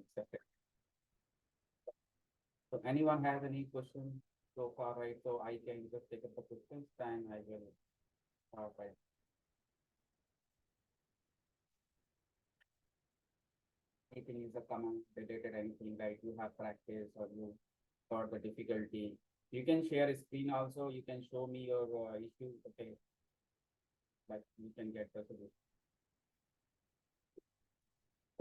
accepted. So anyone has any questions so far, right? So I can just take up the questions, then I will right. Anything is a command related anything, right? You have practice or you got the difficulty. You can share a screen also. You can show me your issue. Okay, like you can get the solution.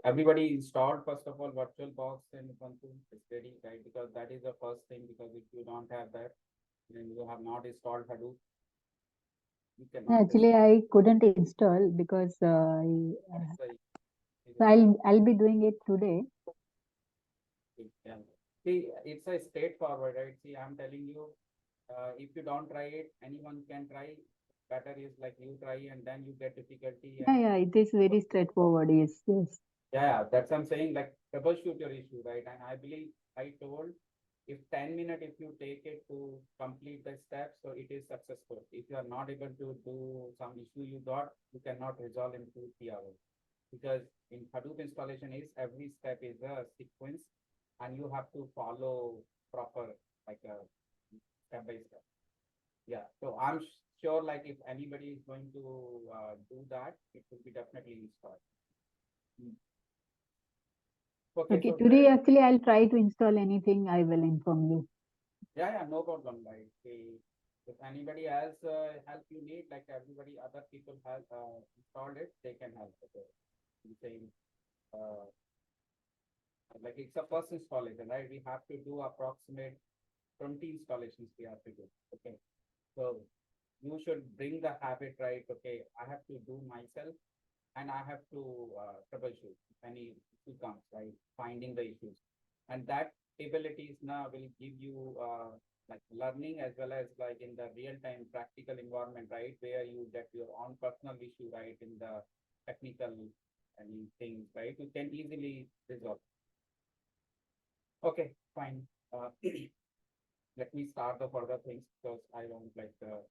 Everybody installed first of all VirtualBox and Ubuntu is ready, right? Because that is the first thing. Because if you don't have that, then you have not installed Hadoop, you cannot test. Actually, I couldn't install because What's the so I'll be doing it today. yeah. See, it's a straightforward, right? See, I'm telling you, if you don't try it, anyone can try. Better is like you try and then you get difficulty Yeah, and yeah, it is very straightforward. Yes, yes. yeah, that's what I'm saying. Like troubleshoot your issue, right? And I believe I told if 10 minutes if you take it to complete the steps, so it is successful. If you are not able to do some issue you got, you cannot resolve in 2 3 hours. Because in Hadoop installation is every step is a sequence and you have to follow proper like a step by step. Yeah, so I'm sure like if anybody is going to do that, it will be definitely installed. Okay, Okay, so today actually I'll try to install anything. I will inform you. yeah, no problem. Like if anybody else help you need, like everybody other people have installed it, they can help. Okay, the same. Uh, like it's a first installation, right? We have to do approximate 20 installations we have to do. Okay, so you should bring the habit, right? Okay, I have to do myself and I have to troubleshoot if any issue comes, right? Finding the issues. And that abilities now will give you like learning as well as like in the real-time practical environment, right? Where you get your own personal issue, right? In the technical and things, right? You can easily resolve. Okay, fine. Let me start the further things because I don't like the.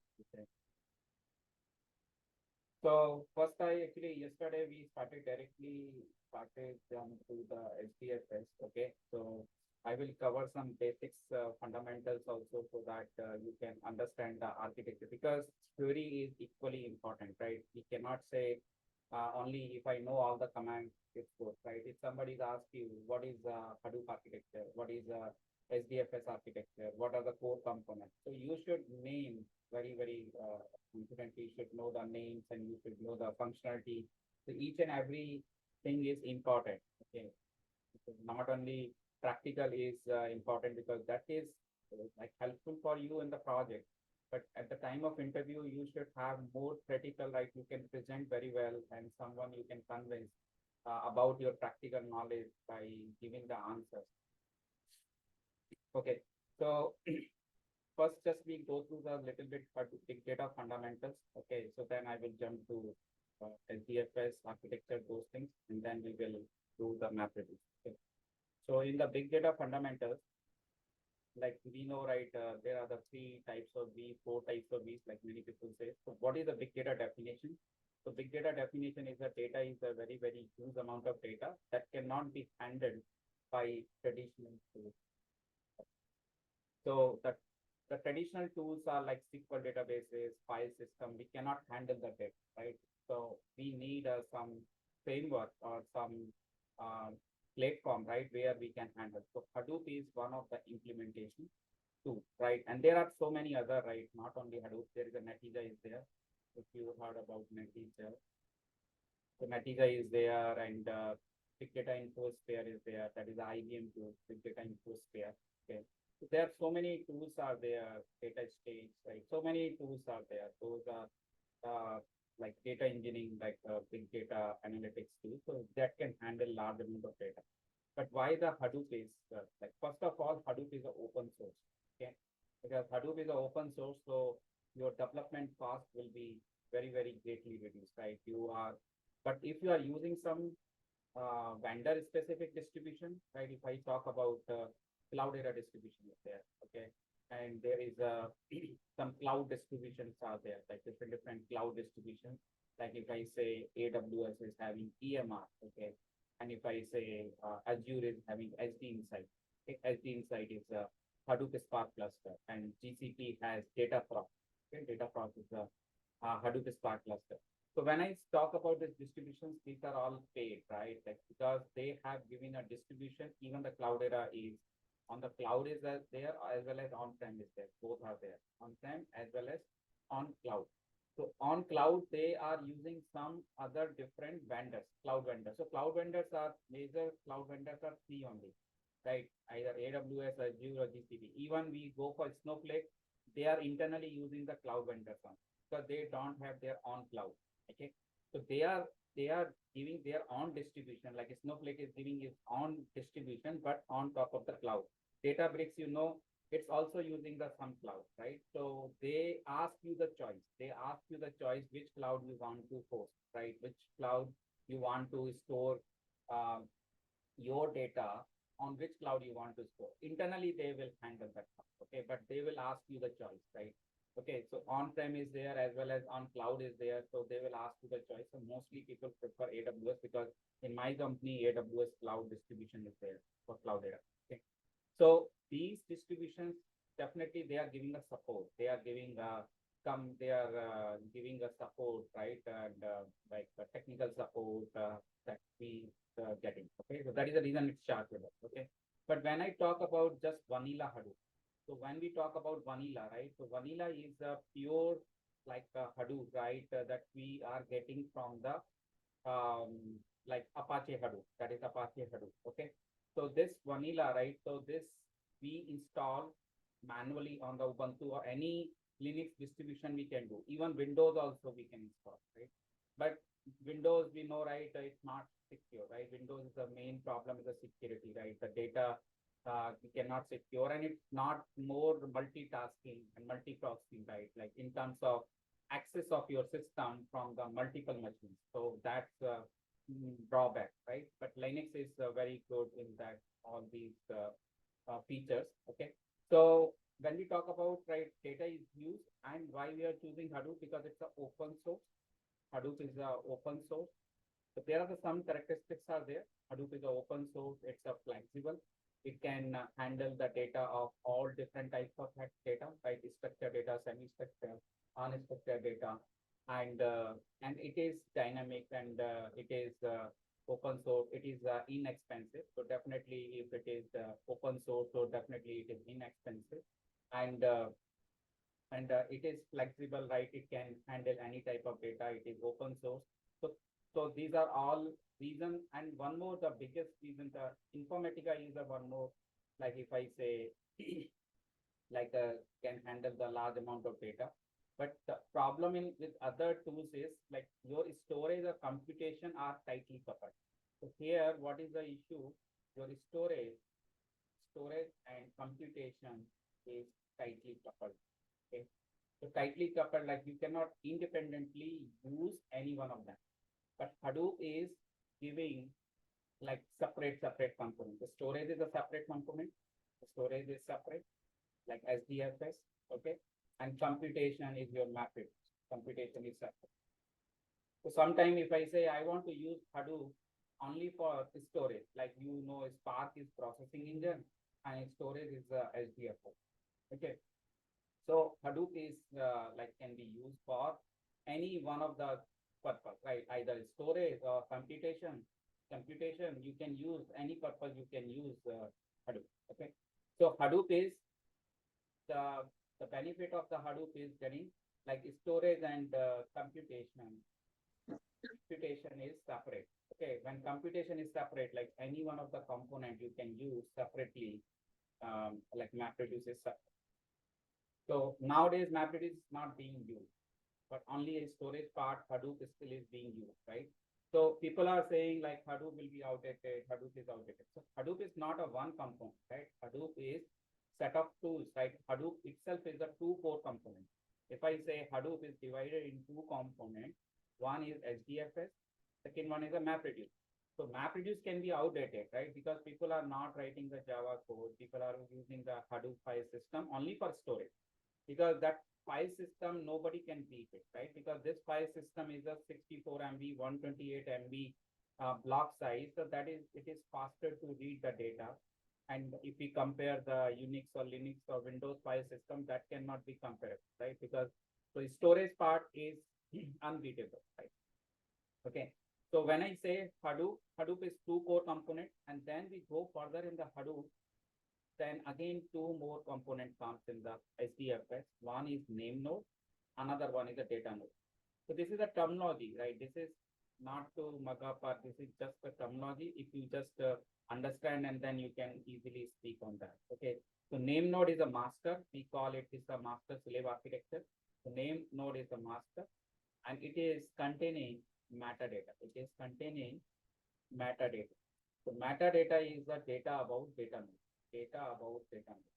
So first, I actually yesterday we started to the hdfs. Okay, so I will cover some basics, fundamentals also, so that you can understand the architecture because theory is equally important, right? We cannot say only if I know all the commands, it's good, right? If somebody's asked you what is Hadoop architecture, what is SDFS architecture, what are the core components, so you should name very confidently. You should know the names and you should know the functionality. So each and every thing is important. Okay, so not only practical is important because that is like helpful for you in the project, but at the time of interview you should have more critical, right? You can present very well and someone you can convince about your practical knowledge by giving the answers. Okay, so first just we go through the little bit big data fundamentals. Okay, so then I will jump to SDFS architecture, those things, and then we will do the map review. Okay. So in the big data fundamentals, like we know, right, there are the three types of V, four types of V's, like many people say. So what is the big data definition? So big data definition is that data is a very huge amount of data that cannot be handled by traditional tools. So the traditional tools are like SQL databases, file system. We cannot handle the data, right? So we need some framework or some platform, right, where we can handle. So Hadoop is one of the implementation too, right? And there are so many other, right? Not only Hadoop, there is a Netija is there. If you heard about Netija, so Netija is there, and Big Data InfoSphere is there. That is the IBM tool, Big Data InfoSphere. Okay. So there are so many tools are there, data stage, right? So many tools are there. Those are like data engineering, like big data analytics tools. So that can handle large amount of data. But why the Hadoop is like first of all, Hadoop is an open source. Okay, because Hadoop is an open source, so your development cost will be very greatly reduced, right? You are, but if you are using some vendor specific distribution, right? If I talk about cloud data distribution is there, okay, and there is some cloud distributions are there, like different cloud distributions. Like if I say AWS is having EMR, okay, And if I say Azure is having SD inside, okay? SD inside is a Hadoop Spark cluster, and GCP has Dataproc. Okay? Dataproc is a Hadoop Spark cluster. So when I talk about these distributions, these are all paid, right? Like because they have given a distribution, even the Cloudera is on the cloud is there as well as on-prem is there. Both are there, on-prem as well as on cloud. So on cloud, they are using some other different vendors, cloud vendors. So cloud vendors are major cloud vendors are three only, right? Either AWS, Azure, or GCP. Even we go for Snowflake, they are internally using the cloud vendors on because they don't have their own cloud. Okay, so they are giving their own distribution, like Snowflake is giving its own distribution, but on top of the cloud. Databricks, it's also using the some cloud, right? So they ask you the choice. They ask you the choice which cloud you want to host, right? Which cloud you want to store your data, on which cloud you want to store. Internally, they will handle that, okay? But they will ask you the choice, right? Okay, so on-prem is there as well as on cloud is there. So they will ask you the choice. So mostly people prefer AWS because in my company, AWS cloud distribution is there for cloud data. Okay. So these distributions, definitely they are giving us support. They are giving giving us support, right? And like technical support that we getting. Okay, so that is the reason it's chargeable. Okay, but when I talk about just vanilla Hadoop, so when we talk about vanilla, right? So vanilla is a pure like Hadoop, right? That we are getting from the like Apache Hadoop. That is Apache Hadoop. Okay. So this vanilla, right? So this we install manually on the Ubuntu or any Linux distribution we can do. Even Windows also we can install, right? But Windows, we know, right? It's not secure, right? Windows is the main problem is the security, right? The data we cannot secure, and it's not more multitasking and multi-processing, right? Like in terms of access of your system from the multiple machines. So that's drawback, right? But Linux is very good in that all these features. Okay, so when we talk about right data is used and why we are choosing Hadoop because it's an open source. Hadoop is a open source. So there are some characteristics are there. Hadoop is a open source. It's a flexible. It can handle the data of all different types of data, right? Structured data, semi-structured, unstructured data, and it is dynamic and it is open source. It is inexpensive. So definitely, if it is open source, so definitely it is inexpensive, and it is flexible, right? It can handle any type of data. It is open source. So these are all reason. And one more, the biggest reason, the Informatica is the one more, like if I say, like can handle the large amount of data. But the problem with other tools is like your storage or computation are tightly coupled. So here, what is the issue? Your storage and computation is tightly coupled. Okay. So tightly coupled, like you cannot independently use any one of them. But Hadoop is giving like separate components. The storage is a separate component. The storage is separate, like HDFS, okay? And computation is your mapping. Computation is separate. So sometime if I say I want to use Hadoop only for storage, like Spark is processing engine and storage is HDFS, okay? So Hadoop is like can be used for any one of the purpose, right? Either storage or computation. Computation, you can use any purpose. You can use Hadoop. Okay. So Hadoop is the benefit of the Hadoop is getting like storage and computation. Computation is separate. Okay. When computation is separate, like any one of the component you can use separately, like MapReduce is separate. So nowadays MapReduce is not being used, but only a storage part Hadoop still is being used, right? So people are saying like Hadoop will be outdated, Hadoop is outdated. So Hadoop is not a one component, right? Hadoop is set of tools, right? Hadoop itself is a two core component. If I say Hadoop is divided in two components, one is HDFS, second one is a MapReduce. So MapReduce can be outdated, right? Because people are not writing the Java code. People are using the Hadoop file system only for storage. Because that file system, nobody can beat it, right? Because this file system is a 64 MB, 128 MB block size, so that is, it is faster to read the data. And if we compare the Unix or Linux or Windows file system, that cannot be compared, right? Because the storage part is unbeatable, right? Okay. So when I say Hadoop, Hadoop is two core components, and then we go further in the Hadoop, then again two more component comes in the HDFS. One is name node, another one is a data node. So this is a terminology, right? This is not to mug up, or this is just a terminology. If you just understand, and then you can easily speak on that. Okay. So name node is a master. We call it is a master slave architecture. The name node is a master, and it is containing metadata. It is containing metadata. So metadata is the data about data node. Data about data node.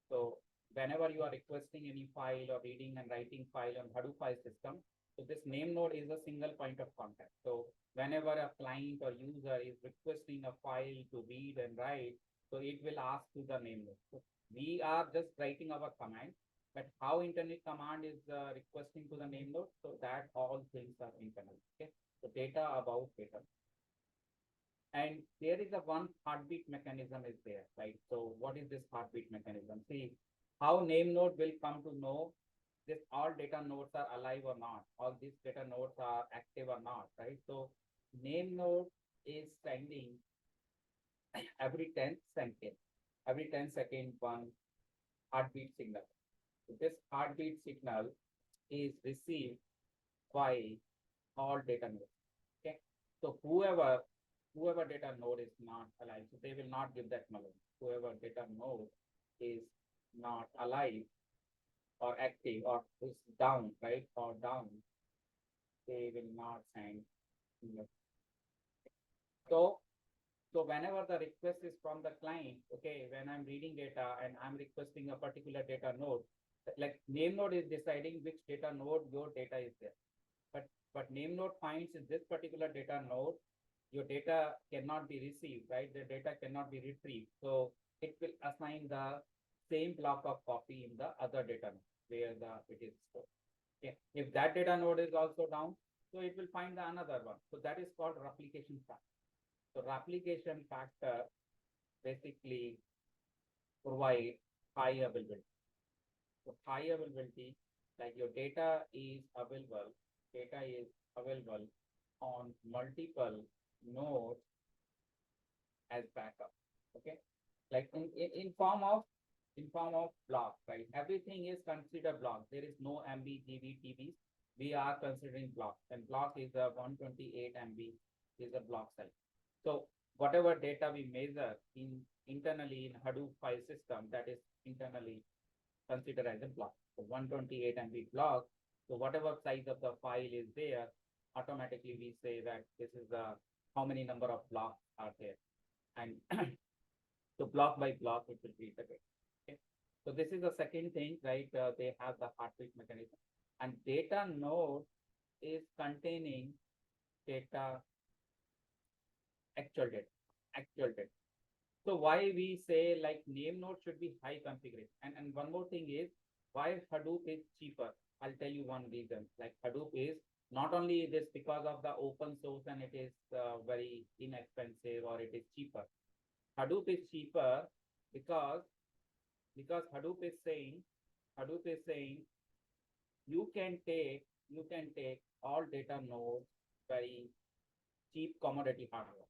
So whenever you are requesting any file or reading and writing file on Hadoop file system, so this name node is a single point of contact. So whenever a client or user is requesting a file to read and write, so it will ask to the name node. So we are just writing our command, but how internet command is requesting to the name node, so that all things are internal. Okay, so data about data. And there is a one heartbeat mechanism is there, right? So what is this heartbeat mechanism? See how name node will come to know this all data nodes are alive or not, all these data nodes are active or not, right? So name node is sending every 10 seconds, one heartbeat signal. So this heartbeat signal is received by all data nodes. Okay. So whoever data node is not alive, so they will not give that melody. Whoever data node is not alive or active or is down, right, or down, they will not send. So, so whenever the request is from the client, okay, when I'm reading data and I'm requesting a particular data node, like name node is deciding which data node your data is there. But name node finds in this particular data node, your data cannot be received, right? The data cannot be retrieved. So it will assign the same block of copy in the other data node where it is stored. Okay. If that data node is also down, so it will find the another one. So that is called replication factor. So replication factor basically provide high availability. So high availability, like your data is available on multiple nodes as backup. Okay, like in form of block, right? Everything is considered block. There is no MB, GB, TB. We are considering block, and block is a 128 MB is a block size. So whatever data we measure internally in Hadoop file system, that is internally considered as a block. So 128 MB block. So whatever size of the file is there, automatically we say that this is the how many number of blocks are there, and so block by block it will be iterated. Okay. So this is the second thing, right? They have the heartbeat mechanism, and data node is containing data, actual data. So why we say like name node should be high configuration, and one more thing is why Hadoop is cheaper. I'll tell you one reason. Like Hadoop is not only this because of the open source and it is very inexpensive or it is cheaper. Hadoop is cheaper because Hadoop is saying you can take all data nodes very cheap commodity hardware.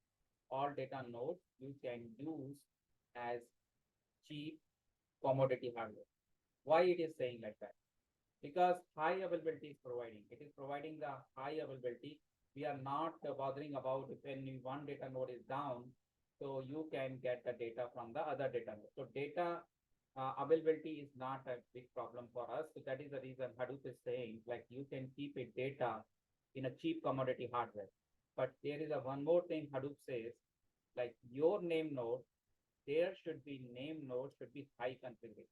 All data nodes you can use as cheap commodity hardware. Why it is saying like that? Because high availability is providing. It is providing the high availability. We are not bothering about if any one data node is down, so you can get the data from the other data node. So data availability is not a big problem for us. So that is the reason Hadoop is saying like you can keep it data in a cheap commodity hardware. But there is a one more thing Hadoop says, like your name node, there should be name node should be high configuration.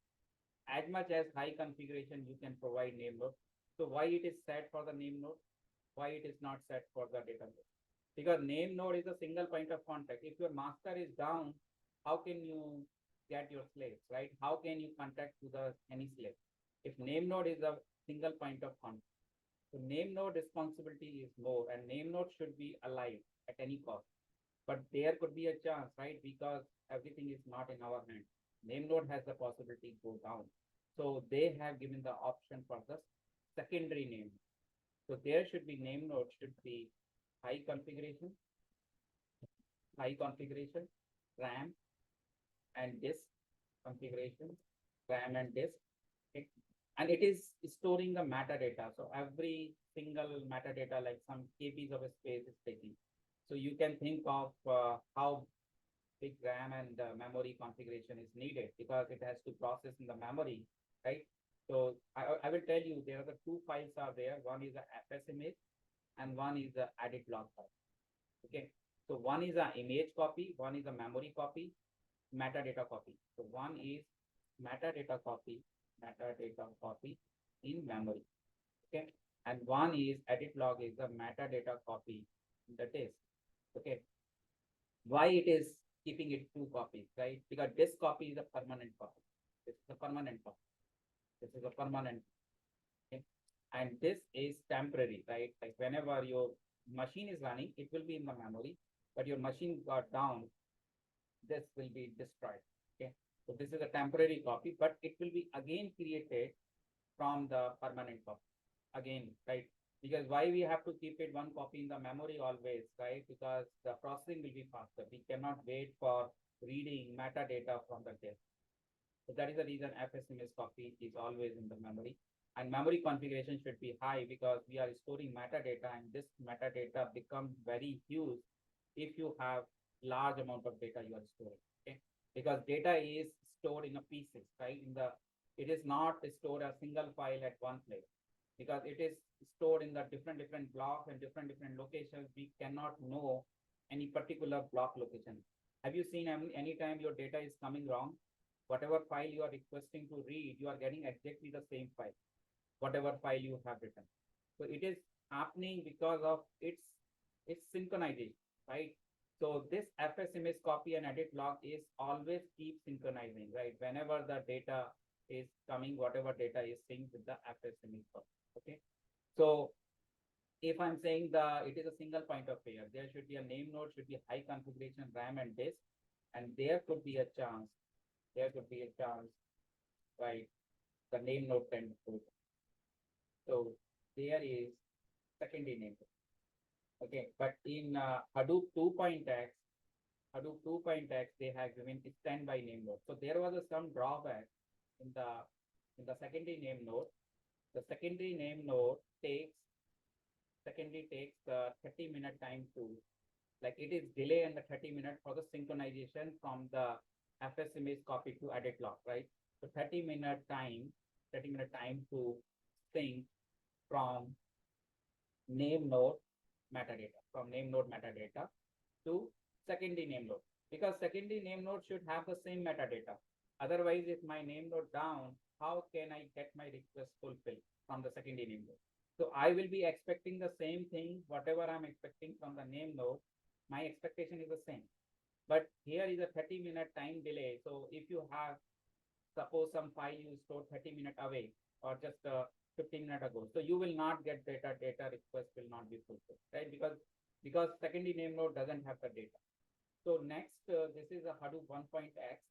As much as high configuration you can provide name node. So why it is set for the name node? Why it is not set for the data node? Because name node is a single point of contact. If your master is down, how can you get your slaves, right? How can you contact to the any slave? If name node is a single point of contact. So name node responsibility is more, and name node should be alive. at any cost. But there could be a chance, right? Because everything is not in our hand. Name node has the possibility to go down. So they have given the option for the secondary name. So there should be name node should be high configuration, RAM and disk configuration, RAM and disk. Okay. And it is storing the metadata. So every single metadata, like some KBs of a space is taking. So you can think of how big RAM and memory configuration is needed because it has to process in the memory, right? So I will tell you there are the two files are there. One is a FS image and one is the edit log file. Okay. So one is an image copy, one is a memory copy, metadata copy. So one is metadata copy in memory. Okay. And one is edit log is the metadata copy in the disk. Okay. Why it is keeping it two copies, right? Because this copy is a permanent copy. This is a permanent copy. This is a permanent. Okay. And this is temporary, right? Like whenever your machine is running, it will be in the memory, but your machine got down, this will be destroyed. Okay. So this is a temporary copy, but it will be again created from the permanent copy. Again, right? Because why we have to keep it one copy in the memory always, right? Because the processing will be faster. We cannot wait for reading metadata from the disk. So that is the reason FSMS copy is always in the memory. And memory configuration should be high because we are storing metadata and this metadata becomes very huge if you have large amount of data you are storing. Okay. Because data is stored in a pieces, right? It is not stored a single file at one place because it is stored in the different blocks and different locations. We cannot know any particular block location. Have you seen any time your data is coming wrong? Whatever file you are requesting to read, you are getting exactly the same file, whatever file you have written. So it is happening because of its synchronization, right? So this FS image copy and edit log is always keep synchronizing, right? Whenever the data is coming, whatever data is synced with the FS image copy. Okay. So if I'm saying it is a single point of failure, there should be a name node, should be high configuration RAM and disk, and there could be a chance, right? The name node can go. So there is secondary name. Okay, but in Hadoop 2.x, they have given standby name node. So there was some drawback in the secondary name node. The secondary name node takes 30-minute time to, like it is delay in the 30 minutes for the synchronization from the FS image copy to edit log, right? So 30-minute time to sync from name node metadata to secondary name node, because secondary name node should have the same metadata. Otherwise, if my name node down, how can I get my request fulfilled from the secondary name node? So I will be expecting the same thing, whatever I'm expecting from the name node, my expectation is the same. But here is a 30-minute time delay. So if you have, suppose some file you store 30 minutes away or just 15 minutes ago, so you will not get data request will not be fulfilled, right? Because secondary name node doesn't have the data. So next, this is a Hadoop 1.x.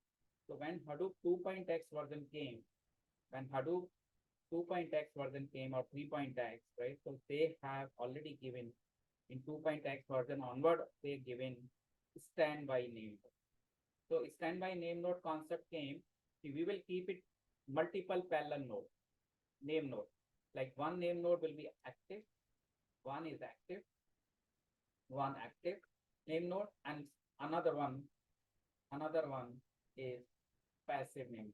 So when Hadoop 2.x version came, or 3.x, right? So they have already given in 2.x version onward, they given standby name node. So standby name node concept came, we will keep it multiple parallel name node. Like one name node will be active, one is active, one active name node, and another one is passive name.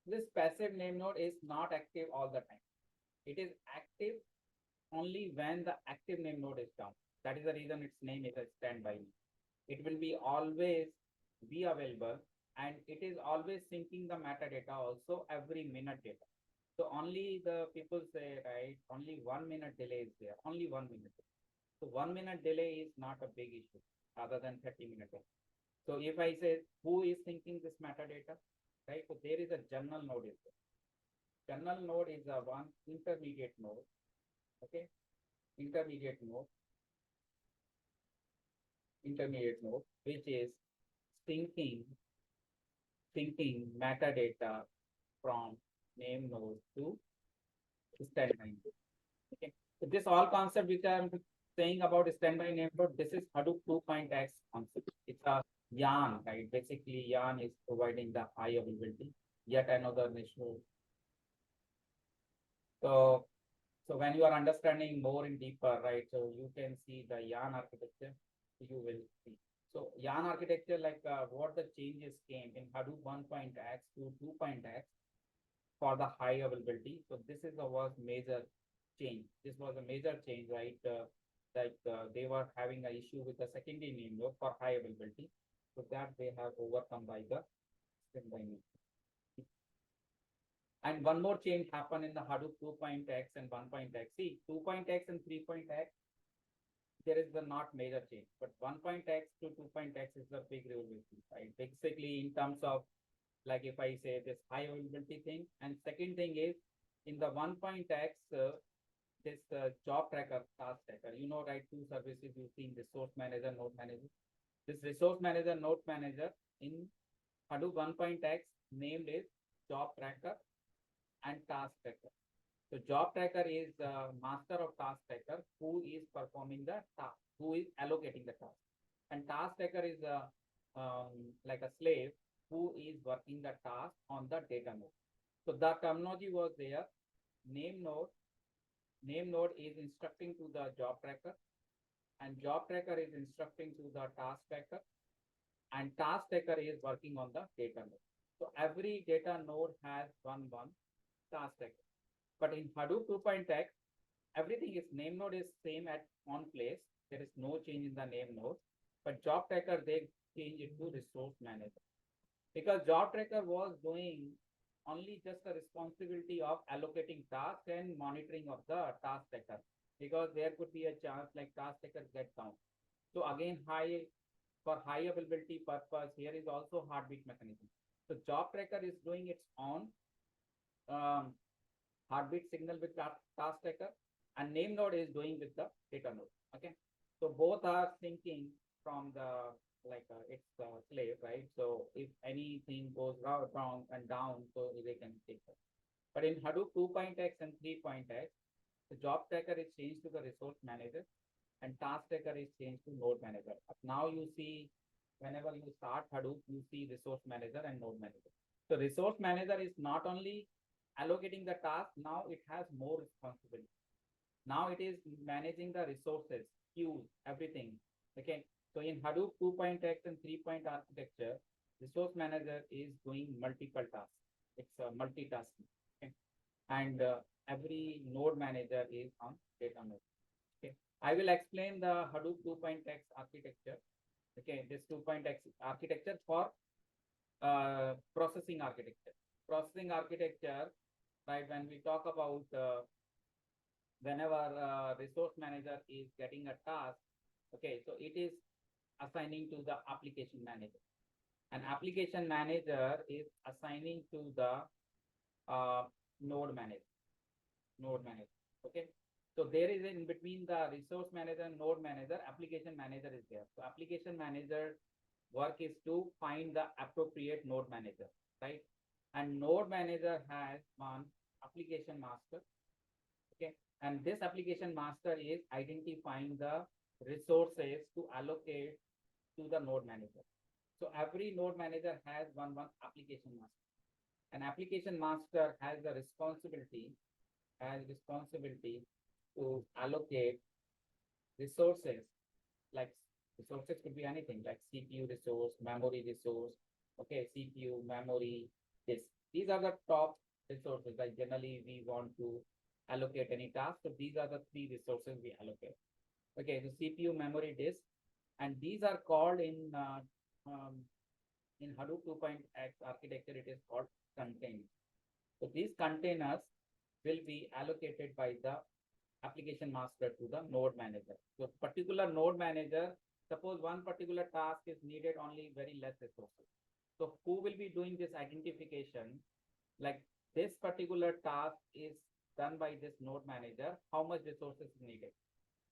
This passive name node is not active all the time. It is active only when the active name node is down. That is the reason its name is a standby. It will be always be available, and it is always syncing the metadata also every minute data. So only the people say, right, only 1 minute delay is there, only 1 minute. So 1 minute delay is not a big issue other than 30 minutes. So if I say who is syncing this metadata, right? So there is a journal node is there. Journal node is a one intermediate node. Okay, intermediate node. intermediate node, which is syncing metadata from name node to standby node. Okay. So this all concept which I am saying about standby name node, this is Hadoop 2.x concept. It's a yarn, right? Basically, yarn is providing the high availability. Yet another issue. So when you are understanding more in deeper, right? So you can see the yarn architecture. You will see. So yarn architecture, like what the changes came in Hadoop 1.x to 2.x for the high availability. So this is the was major change. This was a major change, right? They were having an issue with the secondary name node for high availability. So that they have overcome by the standby name. And one more change happened in the Hadoop 2.x and 1.x. See, 2.x and 3.x, there is the not major change, but 1.x to 2.x is the big revolution, right? Basically, in terms of, like if I say this high availability thing, and second thing is in the 1.x, this job tracker, task tracker, you know, right? Two services you've seen, resource manager, node manager. This resource manager, node manager in Hadoop 1.x named is job tracker and task tracker. So job tracker is the master of task tracker who is performing the task, who is allocating the task. And task tracker is like a slave who is working the task on the data node. So the terminology was there. Name node is instructing to the job tracker, and job tracker is instructing to the task tracker, and task tracker is working on the data node. So every data node has one task tracker. But in Hadoop 2.x, everything is name node is same at on place. There is no change in the name node. But job tracker, they change it to resource manager. Because job tracker was doing only just the responsibility of allocating tasks and monitoring of the task tracker. Because there could be a chance like task tracker get down. So again, for high availability purpose, here is also heartbeat mechanism. So job tracker is doing its own heartbeat signal with task tracker, and name node is doing with the data node. Okay, so both are syncing from the it's slave, right? So if anything goes wrong and down, so they can take it. But in Hadoop 2.x and 3.x, the job tracker is changed to the resource manager, and task tracker is changed to node manager. Now you see, whenever you start Hadoop, you see resource manager and node manager. So resource manager is not only allocating the task, now it has more responsibility. Now it is managing the resources, queues, everything. Okay. So in Hadoop 2.x and 3. Architecture, resource manager is doing multiple tasks. It's a multitasking. Okay. And every node manager is on data node. Okay. I will explain the Hadoop 2.x architecture. Okay. This 2.x architecture for processing architecture. Processing architecture, right? When we talk about whenever resource manager is getting a task, okay, so it is assigning to the application manager. And application manager is assigning to the node manager. Okay. So there is in between the resource manager and node manager, application manager is there. So application manager work is to find the appropriate node manager, right? And node manager has one application master. Okay. And this application master is identifying the resources to allocate to the node manager. So every node manager has one application master. An application master has the responsibility to allocate resources. Like resources could be anything like CPU resource, memory resource, okay, CPU, memory, disk. These are the top resources. Like generally we want to allocate any task. So these are the 3 resources we allocate. Okay, so CPU, memory, disk, and these are called in Hadoop 2.x architecture, it is called containers. So these containers will be allocated by the application master to the node manager. So particular node manager, suppose one particular task is needed only very less resources. So who will be doing this identification? Like this particular task is done by this node manager, how much resources is needed?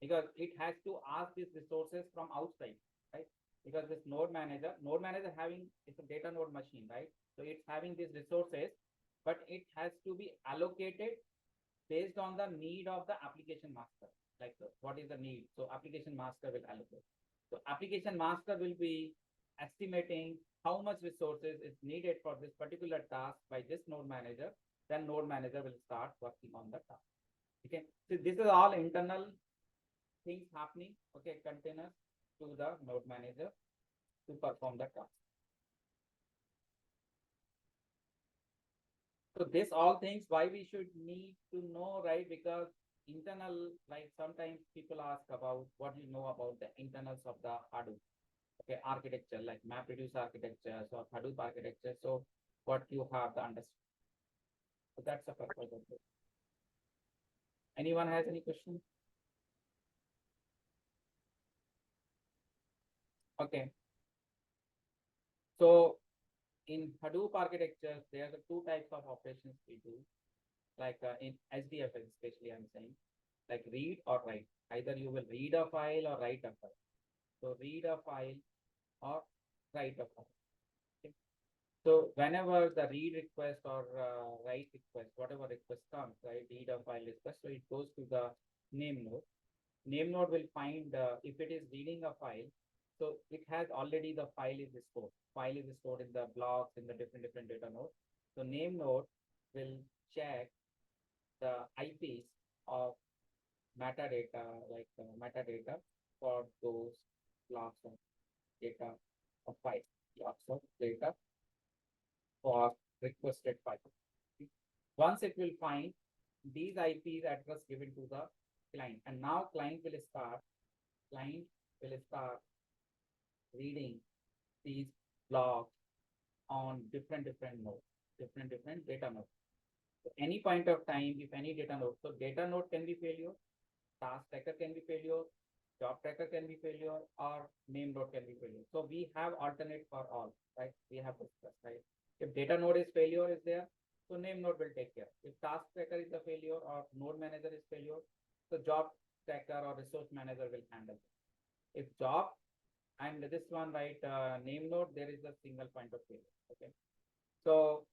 Because it has to ask these resources from outside. right? Because this node manager having, it's a data node machine, right? So it's having these resources, but it has to be allocated based on the need of the application master. Like what is the need? So application master will allocate. So application master will be estimating how much resources is needed for this particular task by this node manager. Then node manager will start working on the task. Okay. So this is all internal things happening. Okay, containers to the node manager to perform the task. So this all things why we should need to know, right? Because internal, like sometimes people ask about what you know about the internals of the Hadoop, okay, architecture, like MapReduce architecture or Hadoop architecture. So what you have to understand. So that's the purpose of it. Anyone has any questions? Okay. So in Hadoop architecture, there are two types of operations we do. Like in hdfs especially, I'm saying, like read or write. Either you will read a file or write a file. So read a file or write a file. Okay. So whenever the read request or write request, whatever request comes, right, read a file request, so it goes to the name node. Name node will find if it is reading a file, so it has already the file is stored. File is stored in the blocks in the different data nodes. So name node will check the IPs of metadata, like metadata for those blocks of data of file, blocks of data for requested file. Once it will find these IPs address given to the client, and now client will start reading these blocks on different nodes, different data nodes. So any point of time, if any data node, so data node can be failure, task tracker can be failure, job tracker can be failure, or name node can be failure. So we have alternate for all, right? We have discussed, right? If data node is failure is there, so name node will take care. If task tracker is the failure or node manager is failure, so job tracker or resource manager will handle it. If job and this one, right, name node, there is a single point of failure. Okay. So,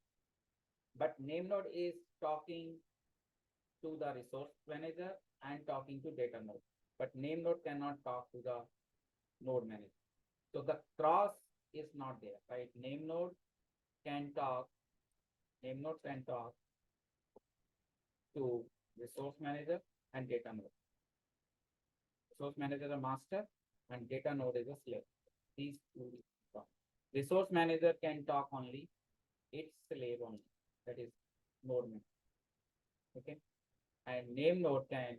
but name node is talking to the resource manager and talking to data node, but name node cannot talk to the node manager. So the cross is not there, right? Name node can talk to resource manager and data node. Resource manager is a master and data node is a slave. These two talk. Resource manager can talk only its slave only, that is node manager. Okay. And name node can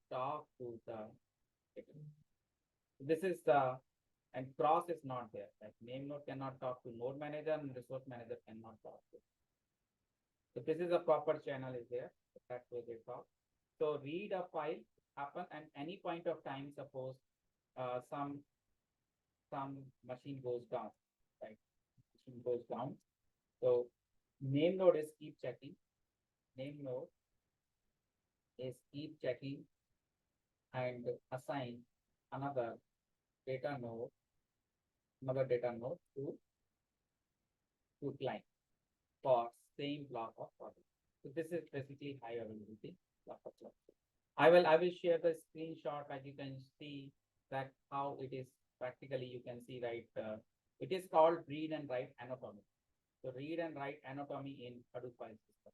talk to the data node. This is the, and cross is not there. Like name node cannot talk to node manager and resource manager cannot talk to. So this is a proper channel is there. That's where they talk. So read a file happen at any point of time. Suppose some machine goes down, right? Machine goes down. So name node is keep checking. Name node is keep checking and assign another data node to client for same block of project. So this is basically high availability block of project. I will share the screenshot, like you can see that how it is practically. You can see, right, it is called read and write anatomy. So read and write anatomy in Hadoop file system.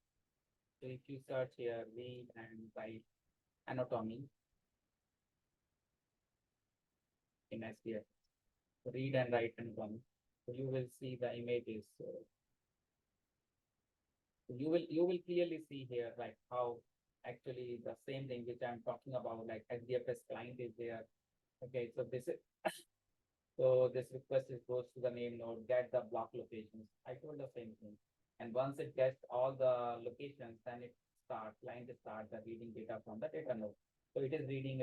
So if you search here read and write anatomy in SDF, read and write anatomy, so you will see the images. You will clearly see here, like how actually the same thing which I'm talking about, like hdfs client is there. Okay, so this is so this request is goes to the name node, get the block locations. I told the same thing. And once it gets all the locations, then it client starts the reading data from the data node. So it is reading.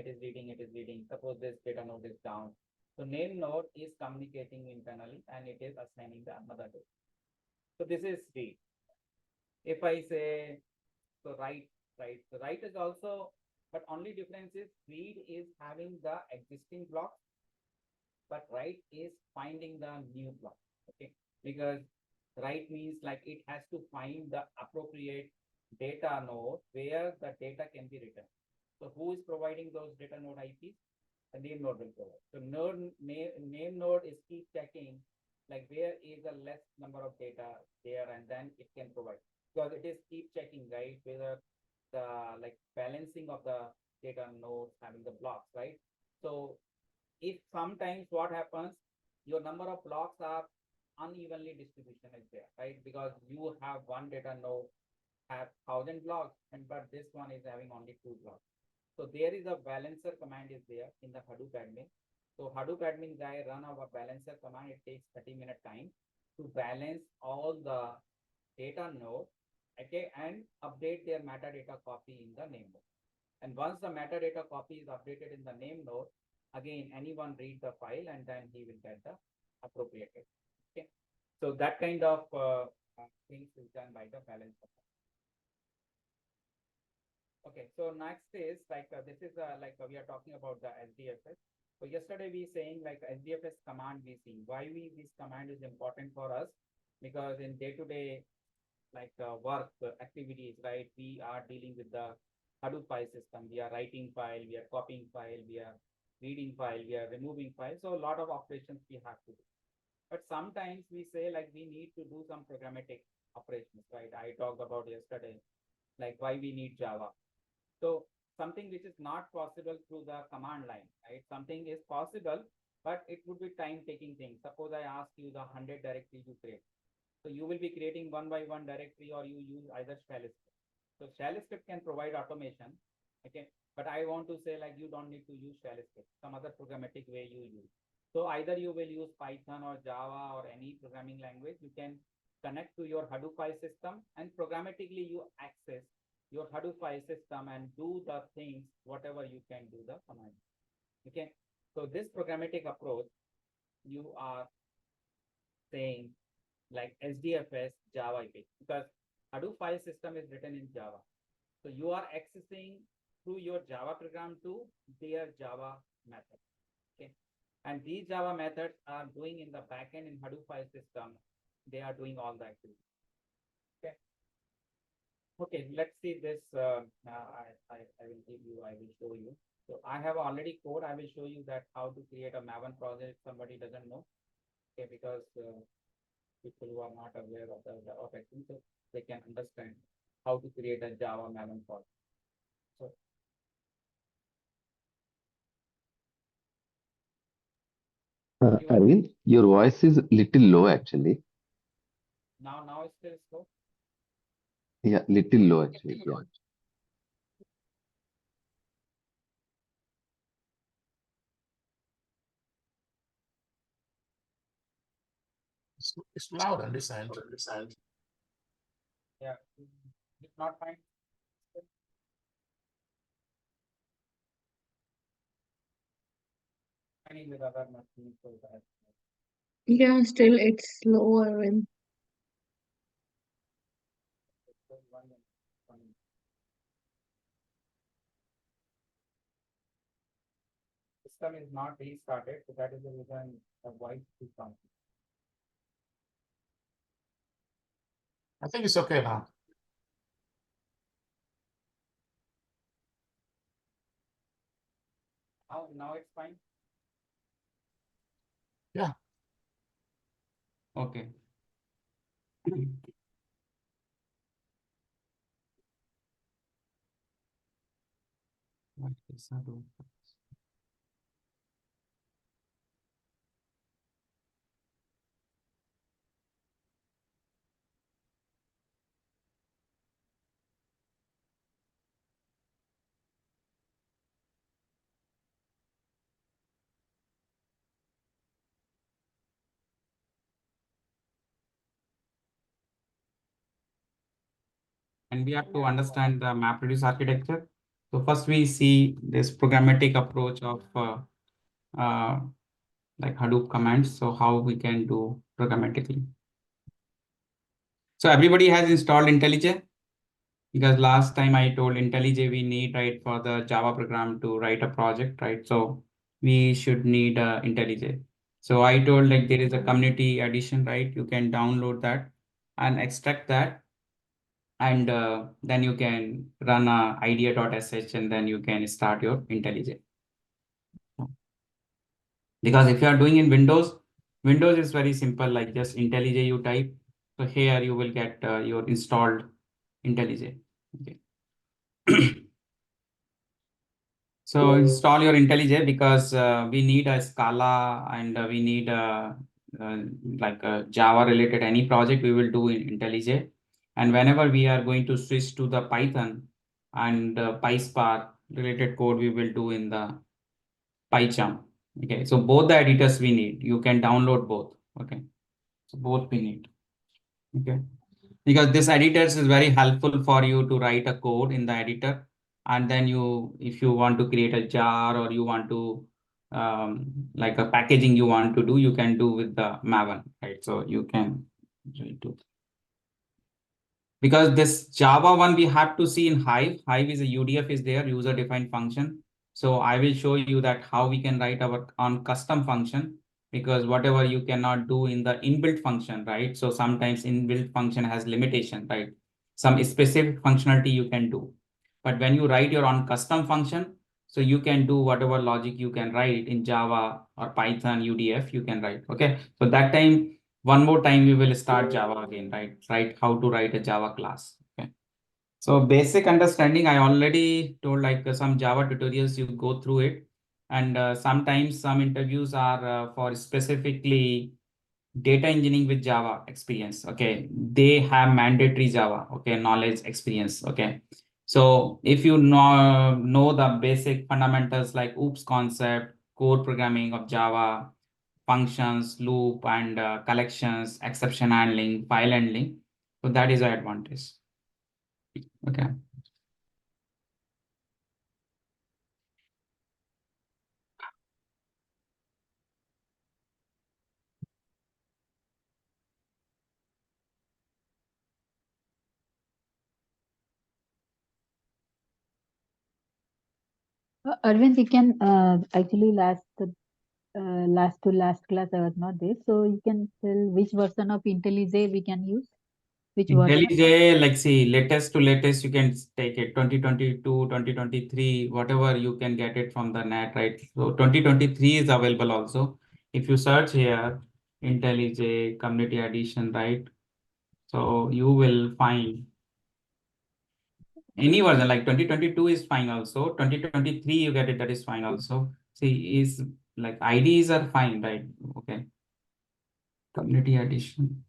Suppose this data node is down. So name node is communicating internally and it is assigning the another data. So this is read. If I say, so write, so write is also but only difference is read is having the existing block, but write is finding the new block. Okay, because write means like it has to find the appropriate data node where the data can be written. So who is providing those data node IPs? The name node will provide. So name node is keep checking like where is the less number of data there, and then it can provide, because it is keep checking, right, whether the like balancing of the data nodes having the blocks, right? So if sometimes what happens, your number of blocks are unevenly distribution is there, right? Because you have one data node have 1,000 blocks, and but this one is having only 2 blocks. So there is a balancer command is there in the Hadoop admin. So Hadoop admin guy run our balancer command. It takes 30-minute time to balance all the data node, okay, and update their metadata copy in the name node. And once the metadata copy is updated in the name node, again, anyone read the file and then he will get the appropriate data. Okay. So that kind of things is done by the balancer. Okay, so next is like this is like we are talking about the hdfs. So yesterday we saying like hdfs command we seen why this command is important for us, because in day-to-day like work activities, right, we are dealing with the Hadoop file system. We are writing file, we are copying file, we are reading file, we are removing file. So a lot of operations we have to do. But sometimes we say like we need to do some programmatic operations, right? I talked about yesterday, like why we need Java. So something which is not possible through the command line, right? Something is possible, but it would be time-taking thing. Suppose I ask you the 100 directory to create. So you will be creating one by one directory, or you use either shell script. So shell script can provide automation, okay? But I want to say like you don't need to use shell script, some other programmatic way you use. So either you will use Python or Java or any programming language. You can connect to your Hadoop file system, and programmatically you access your Hadoop file system and do the things, whatever you can do the command. Okay. So this programmatic approach, you are saying like HDFS Java IP, because Hadoop file system is written in Java. So you are accessing through your Java program to their Java method. Okay. And these Java methods are doing in the backend in Hadoop file system. They are doing all the activity. Okay. Okay, let's see this. I will give you, I will show you. So I have already code. I will show you that how to create a Maven project. Somebody doesn't know. Okay, because people who are not aware of the Java packaging, so they can understand how to create a Java Maven project. So Arvind, your voice is little low actually. now it's still slow. Yeah, little low actually. Yeah. It's loud on this end. Yeah, it's not fine. Any with other machines so that. Yeah, still it's lower when System is not restarted, so that is the reason the voice is coming. I think it's okay now. Now it's fine. Yeah. Okay. What is Hadoop? And we have to understand the MapReduce architecture. So first we see this programmatic approach of like Hadoop commands. So how we can do programmatically. So everybody has installed IntelliJ? because last time I told IntelliJ we need, right, for the Java program to write a project, right? So we should need IntelliJ. So I told like there is a community edition, right? You can download that and extract that, and then you can run a idea.sh and then you can start your IntelliJ. Because if you are doing in Windows, Windows is very simple, like just IntelliJ you type. So here you will get your installed IntelliJ. Okay. So install your IntelliJ because we need a Scala and we need like a Java related any project we will do in IntelliJ. And whenever we are going to switch to the Python and PySpark related code, we will do in the PyCharm. Okay, so both the editors we need. You can download both. Okay, so both we need. Okay, because this editors is very helpful for you to write a code in the editor, and then you, if you want to create a jar or you want to like a packaging you want to do, you can do with the Maven, right? So you can do. Because this Java one we have to see in Hive. Hive is a UDF is there, user defined function. So I will show you that how we can write our on custom function, because whatever you cannot do in the inbuilt function, right? So sometimes inbuilt function has limitation, right? Some specific functionality you can do. But when you write your own custom function, so you can do whatever logic you can write in Java or Python UDF, you can write. Okay. So that time, one more time we will start Java again, right? Right, how to write a Java class. Okay. So basic understanding, I already told, like some Java tutorials, you go through it. And sometimes some interviews are for specifically data engineering with Java experience. Okay. They have mandatory Java, okay, knowledge experience. Okay. So if you know the basic fundamentals like OOPS concept, core programming of Java, functions, loop, and collections, exception handling, file handling. So that is our advantage. Okay. Arvind, you can actually last class I was not there, so you can tell which version of IntelliJ we can use. Which version? IntelliJ, like see, latest to latest, you can take it 2022, 2023, whatever you can get it from the net, right? So 2023 is available also. If you search here, IntelliJ Community Edition, right? So you will find any version, like 2022 is fine also. 2023 you get it, that is fine also. See, is like IDs are fine, right? Okay. Community Edition.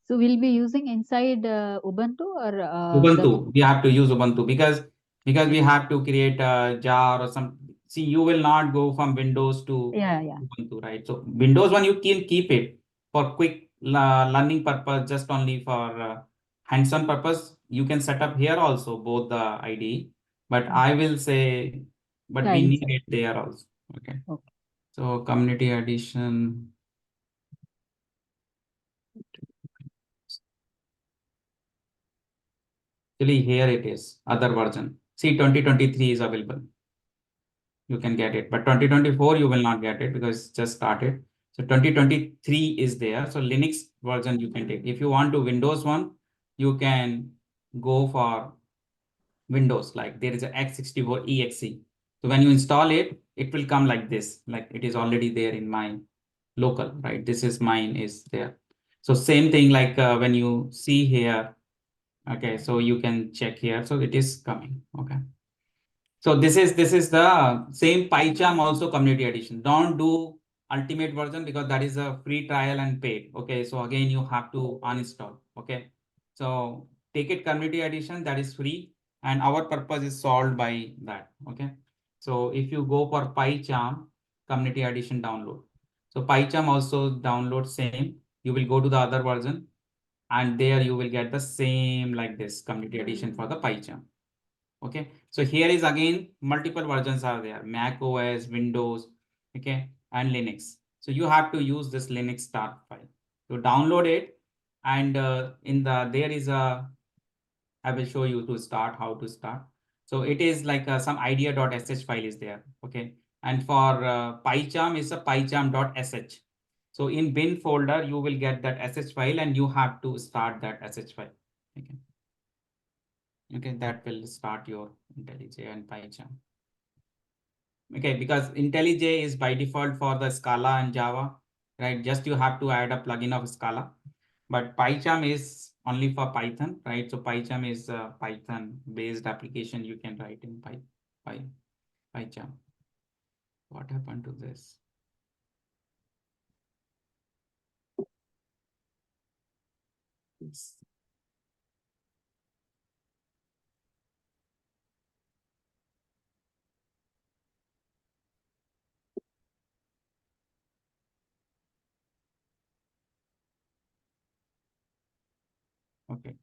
So we'll be using inside Ubuntu or Ubuntu. We have to use Ubuntu because we have to create a jar or some. See, you will not go from Windows to yeah. Ubuntu, right? So Windows one you can keep it for quick learning purpose, just only for hands-on purpose. You can set up here also both the IDE, but I will say, but Yeah, we need inside. it there also. Okay. Okay. So Community Edition. Actually, here it is, other version. See, 2023 is available. You can get it, but 2024 you will not get it because it's just started. So 2023 is there. So Linux version you can take. If you want to Windows one, you can go for Windows. Like there is a x64 exe. So when you install it, it will come like this. Like it is already there in my local, right? This is mine is there. So same thing like when you see here. Okay, so you can check here. So it is coming. Okay. So this is the same PyCharm also community edition. Don't do ultimate version because that is a free trial and paid. Okay, so again you have to uninstall. Okay, so take it community edition, that is free, and our purpose is solved by that. Okay, so if you go for PyCharm community edition download, so PyCharm also download same. You will go to the other version, and there you will get the same like this community edition for the PyCharm. Okay, so here is again multiple versions are there, Mac OS, Windows, okay, and Linux. So you have to use this Linux start file to download it, and in the there is a I will show you to start, how to start. So it is like some idea.sh file is there. Okay. And for PyCharm is a pycharm.sh. So in bin folder, you will get that sh file and you have to start that sh file. Okay. Okay, that will start your IntelliJ and PyCharm. Okay, because IntelliJ is by default for the Scala and Java, right? Just you have to add a plugin of Scala, but PyCharm is only for Python, right? So PyCharm is a Python based application you can write in PyCharm. What happened to this? Yes. Okay.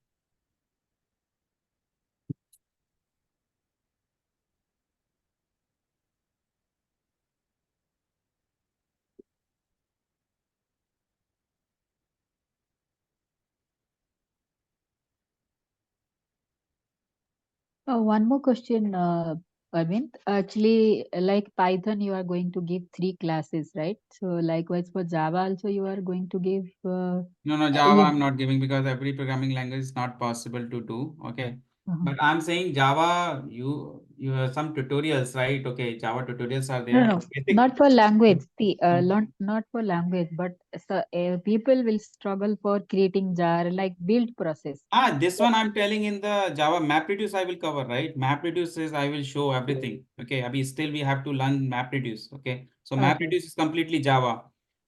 One more question, Arvind. Actually, like Python, you are going to give 3 classes, right? So likewise for Java also, you are going to give. No, Java you- I'm not giving because every programming language is not possible to do. Okay. Uh-huh. But I'm saying Java, you have some tutorials, right? Okay, Java tutorials are No, there. no, Basic. not for language. See, Mhm. not for language, but so, people will struggle for creating jar like build process. This one I'm telling in the Java MapReduce I will cover, right? MapReduce is I will show everything. Okay, still we have to learn MapReduce. Okay, so Okay. MapReduce is completely Java.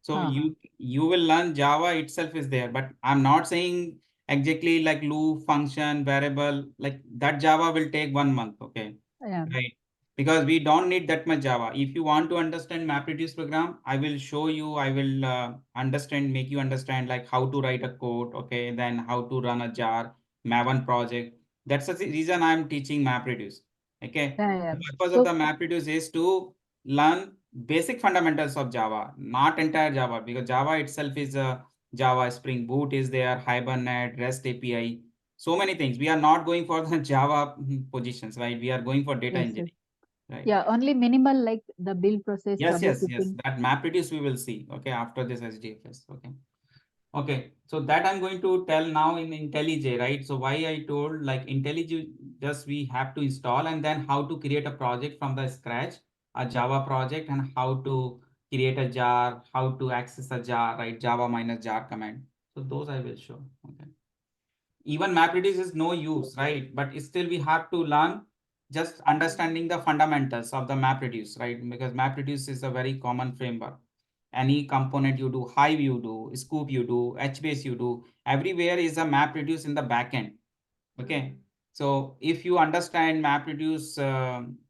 So Uh-huh. you will learn Java itself is there, but I'm not saying exactly like loop, function, variable, like that Java will take 1 month. Okay, Yeah. right? Because we don't need that much Java. If you want to understand MapReduce program, I will show you, I will make you understand like how to write a code, okay, then how to run a jar, Maven project. That's the reason I'm teaching MapReduce. Okay. Yeah. The purpose of So the MapReduce is to learn basic fundamentals of Java, not entire Java, because Java itself is a Java, Spring Boot is there, Hibernate, REST API, so many things. We are not going for the Java positions, right? We are going for data yes, engineering. Right. yeah, only minimal like the build process, Yes. troubleshooting. That MapReduce we will see. Okay, after this HDFS. Okay. Okay. So that I'm going to tell now in IntelliJ, right? So why I told like IntelliJ, just we have to install and then how to create a project from the scratch, a Java project, and how to create a jar, how to access a jar, right? Java minus jar command. So those I will show. Okay. Even MapReduce is no use, right? But still we have to learn just understanding the fundamentals of the MapReduce, right? Because MapReduce is a very common framework. Any component you do, Hive you do, Scoop you do, HBase you do, everywhere is a MapReduce in the backend. Okay. So if you understand MapReduce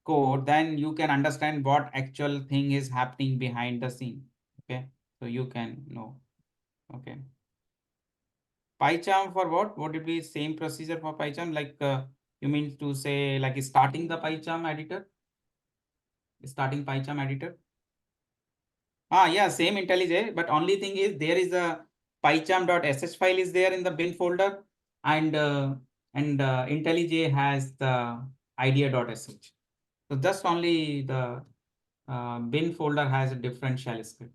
code, then you can understand what actual thing is happening behind the scene. Okay. So you can know. Okay. PyCharm for what? Would it be same procedure for PyCharm? Like you mean to say like starting the PyCharm editor? Starting PyCharm editor? Yeah, same IntelliJ, but only thing is there is a pycharm.sh file is there in the bin folder, and IntelliJ has the idea.sh. So just only the bin folder has a different shell script.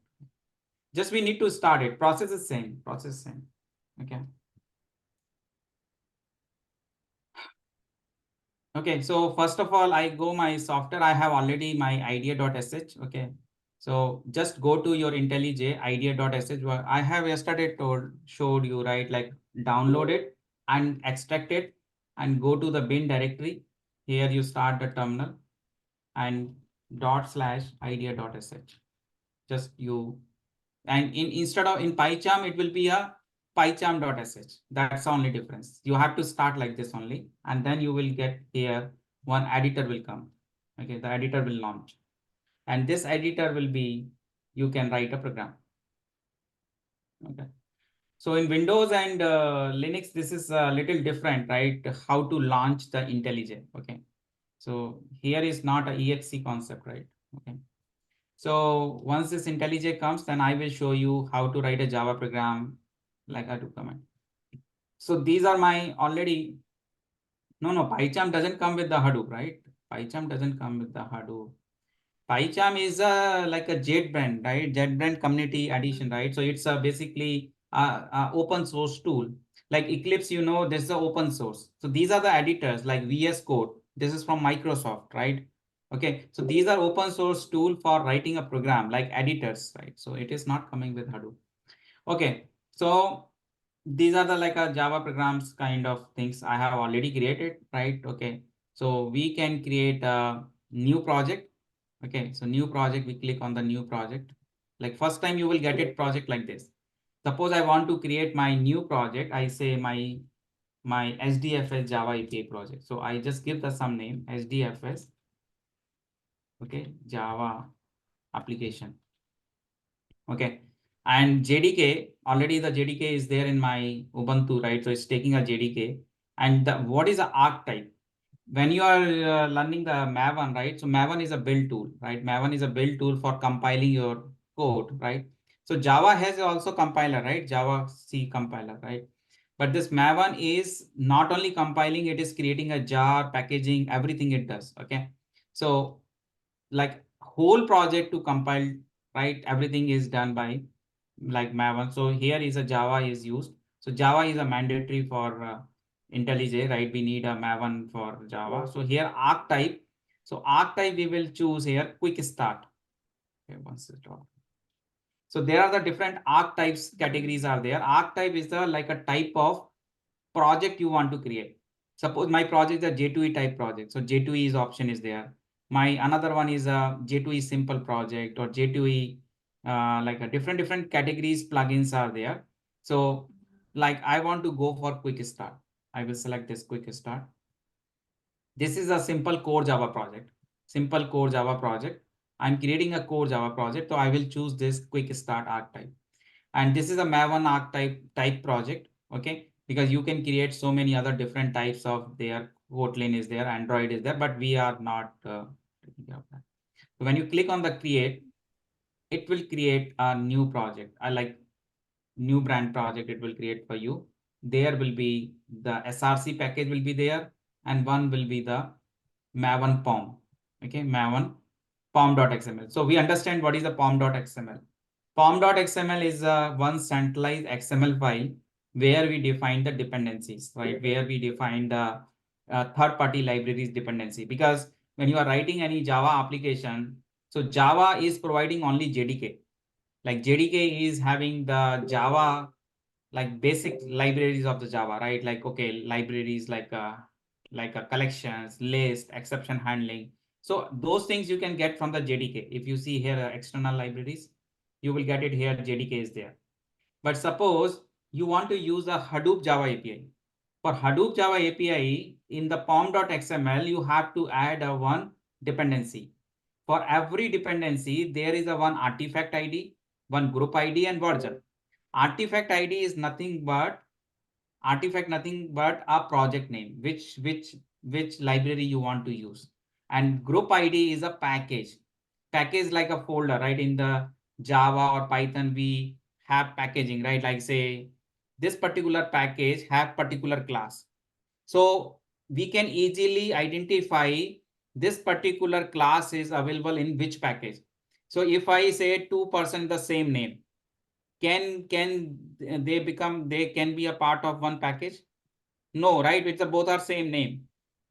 Just we need to start it. Process is same. Process same. Okay. Okay, so first of all, I go my software. I have already my idea.sh. Okay, so just go to your IntelliJ idea.sh. I have yesterday showed you, right, like download it and extract it and go to the bin directory. Here you start the terminal and /idea.sh. Just you, and instead of in PyCharm, it will be a pycharm.sh. That's the only difference. You have to start like this only, and then you will get here one editor will come. Okay, the editor will launch, and this editor will be, you can write a program. Okay. So in Windows and Linux, this is a little different, right? How to launch the IntelliJ. Okay. So here is not a exe concept, right? Okay. So once this IntelliJ comes, then I will show you how to write a Java program like hadoop command. So these are my already No, PyCharm doesn't come with the Hadoop, right? PyCharm doesn't come with the Hadoop. PyCharm is like a JetBrains, right? JetBrains community edition, right? So it's basically a open source tool. Like Eclipse, this is the open source. So these are the editors like VS Code. This is from Microsoft, right? Okay, so these are open source tool for writing a program like editors, right? So it is not coming with Hadoop. Okay, so these are the like a Java programs kind of things I have already created, right? Okay, so we can create a new project. Okay, so new project, we click on the new project. Like first time you will get it project like this. Suppose I want to create my new project. I say my HDFS Java API project. So I just give the some name HDFS. Okay, Java application. Okay, and JDK, already the JDK is there in my Ubuntu, right? So it's taking a JDK. And what is the archetype? When you are learning the Maven, right? So Maven is a build tool, right? Maven is a build tool for compiling your code, right? So Java has also compiler, right? Java C compiler, right? But this Maven is not only compiling, it is creating a jar, packaging, everything it does, okay? So like whole project to compile, right? Everything is done by like Maven. So here is a Java is used. So Java is a mandatory for IntelliJ, right? We need a Maven for Java. So here archetype. So archetype we will choose here quick start. Okay, once it's done. So there are the different archetypes categories are there. Archetype is the like a type of project you want to create. Suppose my project is a J2E type project. So J2E is option is there. My another one is a J2E simple project or J2E like a different categories plugins are there. So like I want to go for quick start. I will select this quick start. This is a simple core Java project. Simple core Java project. I'm creating a core Java project. So I will choose this quick start archetype. And this is a Maven archetype type project. Okay, because you can create so many other different types of their Kotlin is there, Android is there, but we are not taking care of that. So when you click on the create, it will create a new project. I like new brand project. It will create for you. There will be the SRC package will be there, and one will be the Maven POM. Okay, Maven POM.xml. So we understand what is the POM.xml. POM.xml is one centralized XML file where we define the dependencies, right? Where we define the third-party libraries dependency. Because when you are writing any Java application, so Java is providing only JDK. Like JDK is having the Java, like basic libraries of the Java, right? Like, okay, libraries like a collections, list, exception handling. So those things you can get from the JDK. If you see here external libraries, you will get it here, JDK is there. But suppose you want to use a Hadoop Java API. For Hadoop Java API, in the pom.xml, you have to add a one dependency. For every dependency, there is a one artifact ID, one group ID, and version. Artifact ID is nothing but a project name, which library you want to use. And group ID is a package like a folder, right? In the Java or Python, we have packaging, right? Like say this particular package have particular class. So we can easily identify this particular class is available in which package. So if I say 2% the same name, can they can be a part of one package? No, right? It's both are same name.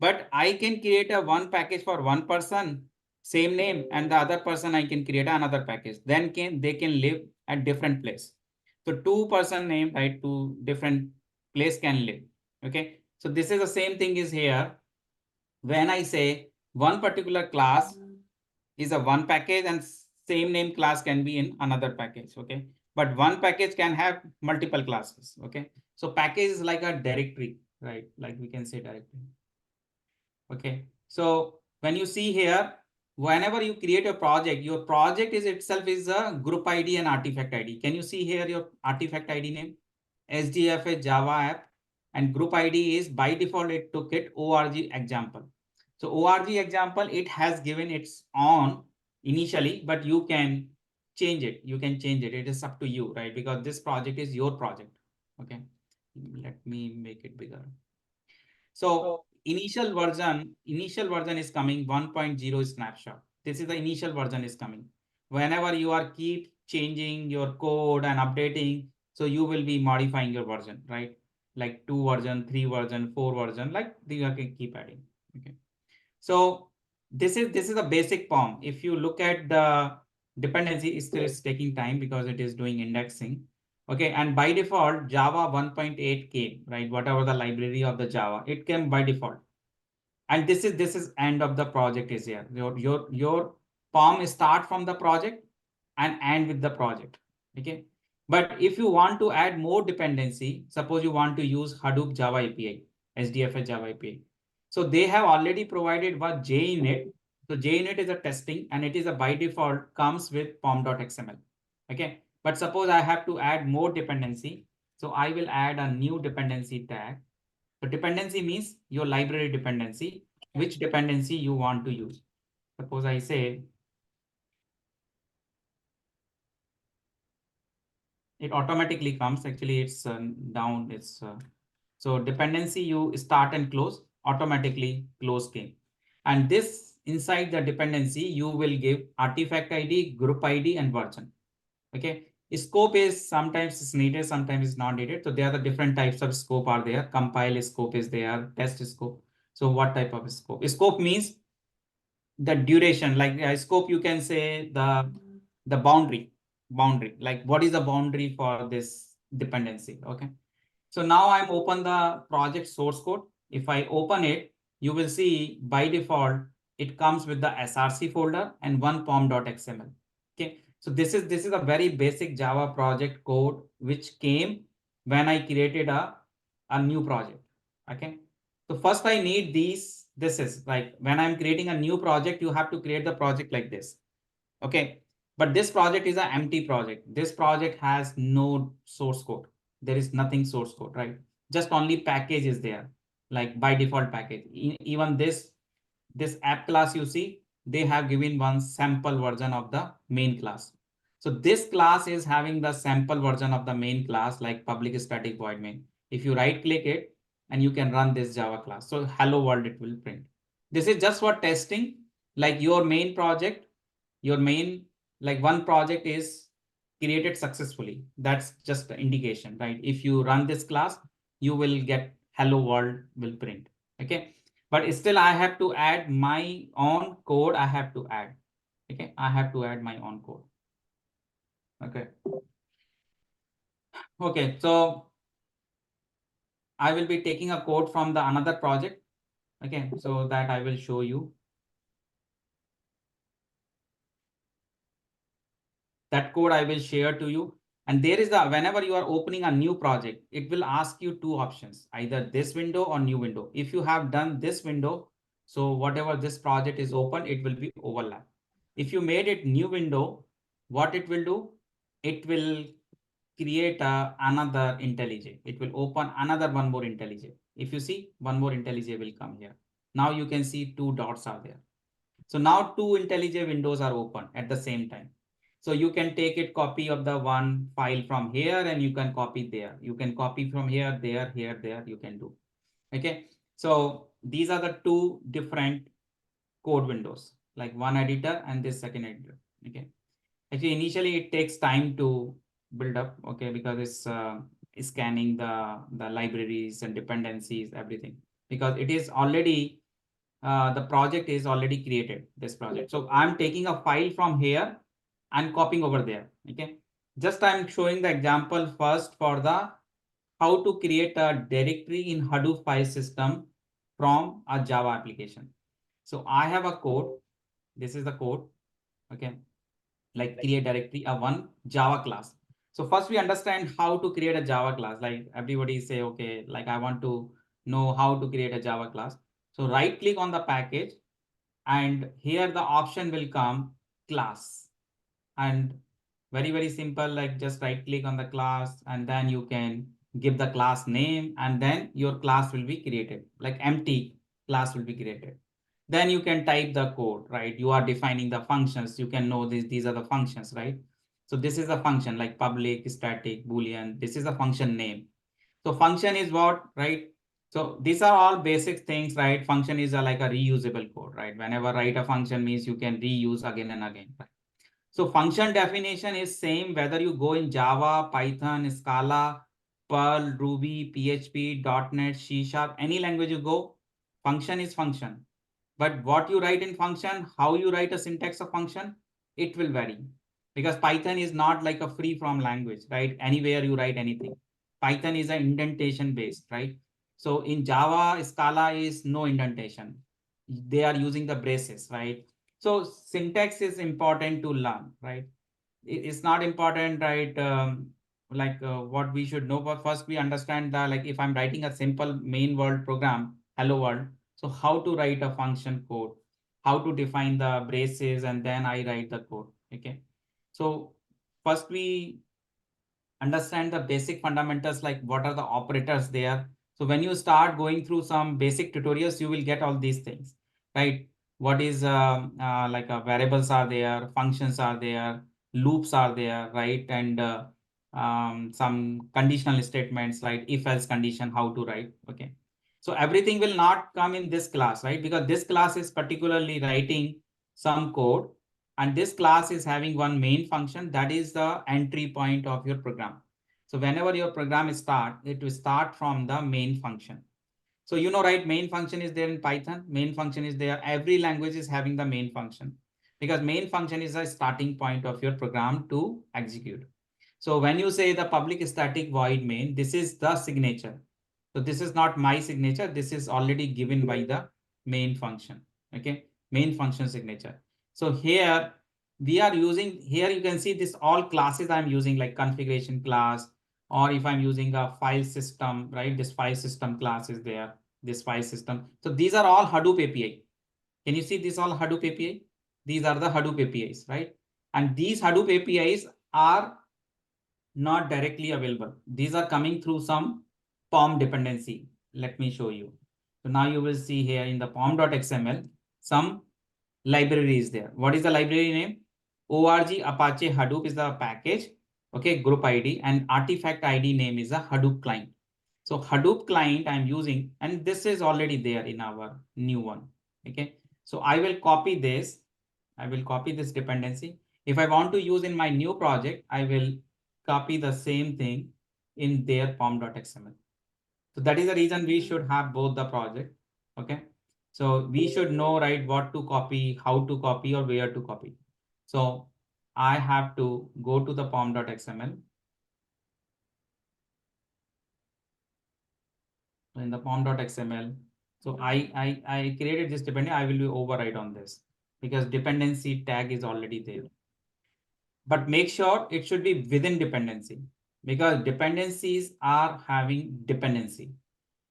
But I can create a one package for one person, same name, and the other person I can create another package. Then they can live at different place. So 2-person name, right? Two different place can live. Okay. So this is the same thing is here. When I say one particular class is a one package and same name class can be in another package. Okay. But one package can have multiple classes. Okay. So package is like a directory, right? Like we can say directory. Okay. So when you see here, whenever you create a project, your project is itself is a group ID and artifact ID. Can you see here your artifact ID name? HDFS Java app, and group ID is by default, it took it org example. So org example, it has given its own initially, but you can change it. You can change it. It is up to you, right? Because this project is your project. Okay. Let me make it bigger. So initial version is coming 1.0 snapshot. This is the initial version is coming. Whenever you are keep changing your code and updating, so you will be modifying your version, right? Like 2 version, 3 version, 4 version, like you can keep adding. Okay. So this is a basic POM. If you look at the dependency, it still is taking time because it is doing indexing. Okay, and by default, Java 1.8 came, right? Whatever the library of the Java, it came by default. And this is end of the project is here. Your POM start from the project and end with the project. Okay. But if you want to add more dependency, suppose you want to use Hadoop Java API, HDFS Java API. So they have already provided what JUnit. So JUnit is a testing and it is a by default comes with pom.xml. Okay. But suppose I have to add more dependency. So I will add a new dependency tag. So dependency means your library dependency, which dependency you want to use. Suppose I say it automatically comes. Actually, it's down. It's so dependency you start and close automatically close came. And this inside the dependency, you will give artifact ID, group ID, and version. Okay. Scope is sometimes is needed, sometimes is not needed. So there are the different types of scope are there. Compile scope is there, test scope. So what type of scope? Scope means the duration, like scope, you can say the boundary, like what is the boundary for this dependency. Okay. So now I'm open the project source code. If I open it, you will see by default, it comes with the src folder and one pom.xml. Okay. So this is a very basic Java project code, which came when I created a new project. Okay. So first I need these. This is like when I'm creating a new project, you have to create the project like this. Okay. But this project is an empty project. This project has no source code. There is nothing source code, right? Just only package is there, like by default package. Even this app class you see, they have given one sample version of the main class. So this class is having the sample version of the main class, like public static void main. If you right click it and you can run this Java class. So hello world, it will print. This is just for testing, like your main project, your main, like one project is created successfully. That's just the indication, right? If you run this class, you will get hello world will print. Okay. But still I have to add my own code. I have to add. Okay. I have to add my own code. Okay. Okay. So I will be taking a code from the another project. Okay. So that I will show you. That code I will share to you. And there is the, whenever you are opening a new project, it will ask you two options, either this window or new window. If you have done this window, so whatever this project is open, it will be overlap. If you made it new window, what it will do? It will create another IntelliJ. It will open another one more IntelliJ. If you see, one more IntelliJ will come here. Now you can see two dots are there. So now two IntelliJ windows are open at the same time. So you can take it copy of the one file from here and you can copy there. You can copy from here, there, there, you can do. Okay. So these are the two different code windows, like one editor and this second editor. Okay. Actually, initially it takes time to build up. Okay. Because it's scanning the libraries and dependencies, everything, because it is already the project is already created, this project. So I'm taking a file from here and copying over there. Okay. Just I'm showing the example first for the how to create a directory in Hadoop file system from a Java application. So I have a code. This is the code. Okay. Like create directory, a one Java class. So first we understand how to create a Java class. Like everybody say, okay, like I want to know how to create a Java class. So right click on the package and here the option will come class, and very simple, like just right click on the class and then you can give the class name and then your class will be created, like empty class will be created. Then you can type the code, right? You are defining the functions. You can know these are the functions, right? So this is a function like public, static, boolean. This is a function name. So function is what, right? So these are all basic things, right? Function is like a reusable code, right? Whenever write a function means you can reuse again and again, right? So function definition is same whether you go in Java, Python, Scala, Perl, Ruby, PHP, .NET, C#, any language you go, function is function. But what you write in function, how you write a syntax of function, it will vary. Because Python is not like a free from language, right? Anywhere you write anything. Python is an indentation based, right? So in Java, Scala is no indentation. They are using the braces, right? So syntax is important to learn, right? It's not important, right? What we should know, but first we understand that, like, if I'm writing a simple main world program, hello world, so how to write a function code, how to define the braces, and then I write the code. Okay. So first we understand the basic fundamentals, like what are the operators there. So when you start going through some basic tutorials, you will get all these things, right? What is variables are there, functions are there, loops are there, right? And some conditional statements, like if else condition, how to write. Okay. So everything will not come in this class, right? Because this class is particularly writing some code, and this class is having one main function, that is the entry point of your program. So whenever your program start, it will start from the main function. So you know, right, main function is there in Python, main function is there. Every language is having the main function, because main function is a starting point of your program to execute. So when you say the public static void main, this is the signature. So this is not my signature. This is already given by the main function. Okay, main function signature. So here we are using, here you can see this all classes I'm using, like configuration class, or if I'm using a file system, right? This file system class is there, this file system. So these are all Hadoop API. Can you see this all Hadoop API? These are the Hadoop APIs, right? And these Hadoop APIs are not directly available. These are coming through some POM dependency. Let me show you. So now you will see here in the pom.xml, some library is there. What is the library name? org Apache Hadoop is the package. Okay, group ID, and artifact ID name is a Hadoop client. So Hadoop client I'm using, and this is already there in our new one. Okay, so I will copy this. I will copy this dependency. If I want to use in my new project, I will copy the same thing in their pom.xml. So that is the reason we should have both the project. Okay. So we should know, right, what to copy, how to copy, or where to copy. So I have to go to the pom.xml. In the pom.xml. So I created this dependency. I will be override on this because dependency tag is already there. But make sure it should be within dependency, because dependencies are having dependency.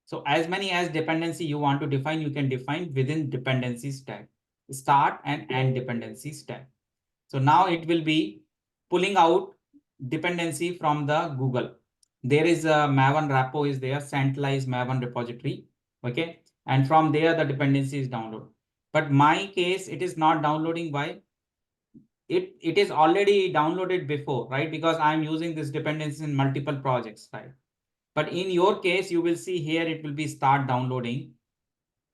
So as many as dependency you want to define, you can define within dependency stack, start and end dependency stack. So now it will be pulling out dependency from the Google. There is a Maven repo is there, centralized Maven repository. Okay. And from there, the dependency is downloaded. But my case, it is not downloading. Why? It is already downloaded before, right? Because I'm using this dependency in multiple projects, right? But in your case, you will see here, it will be start downloading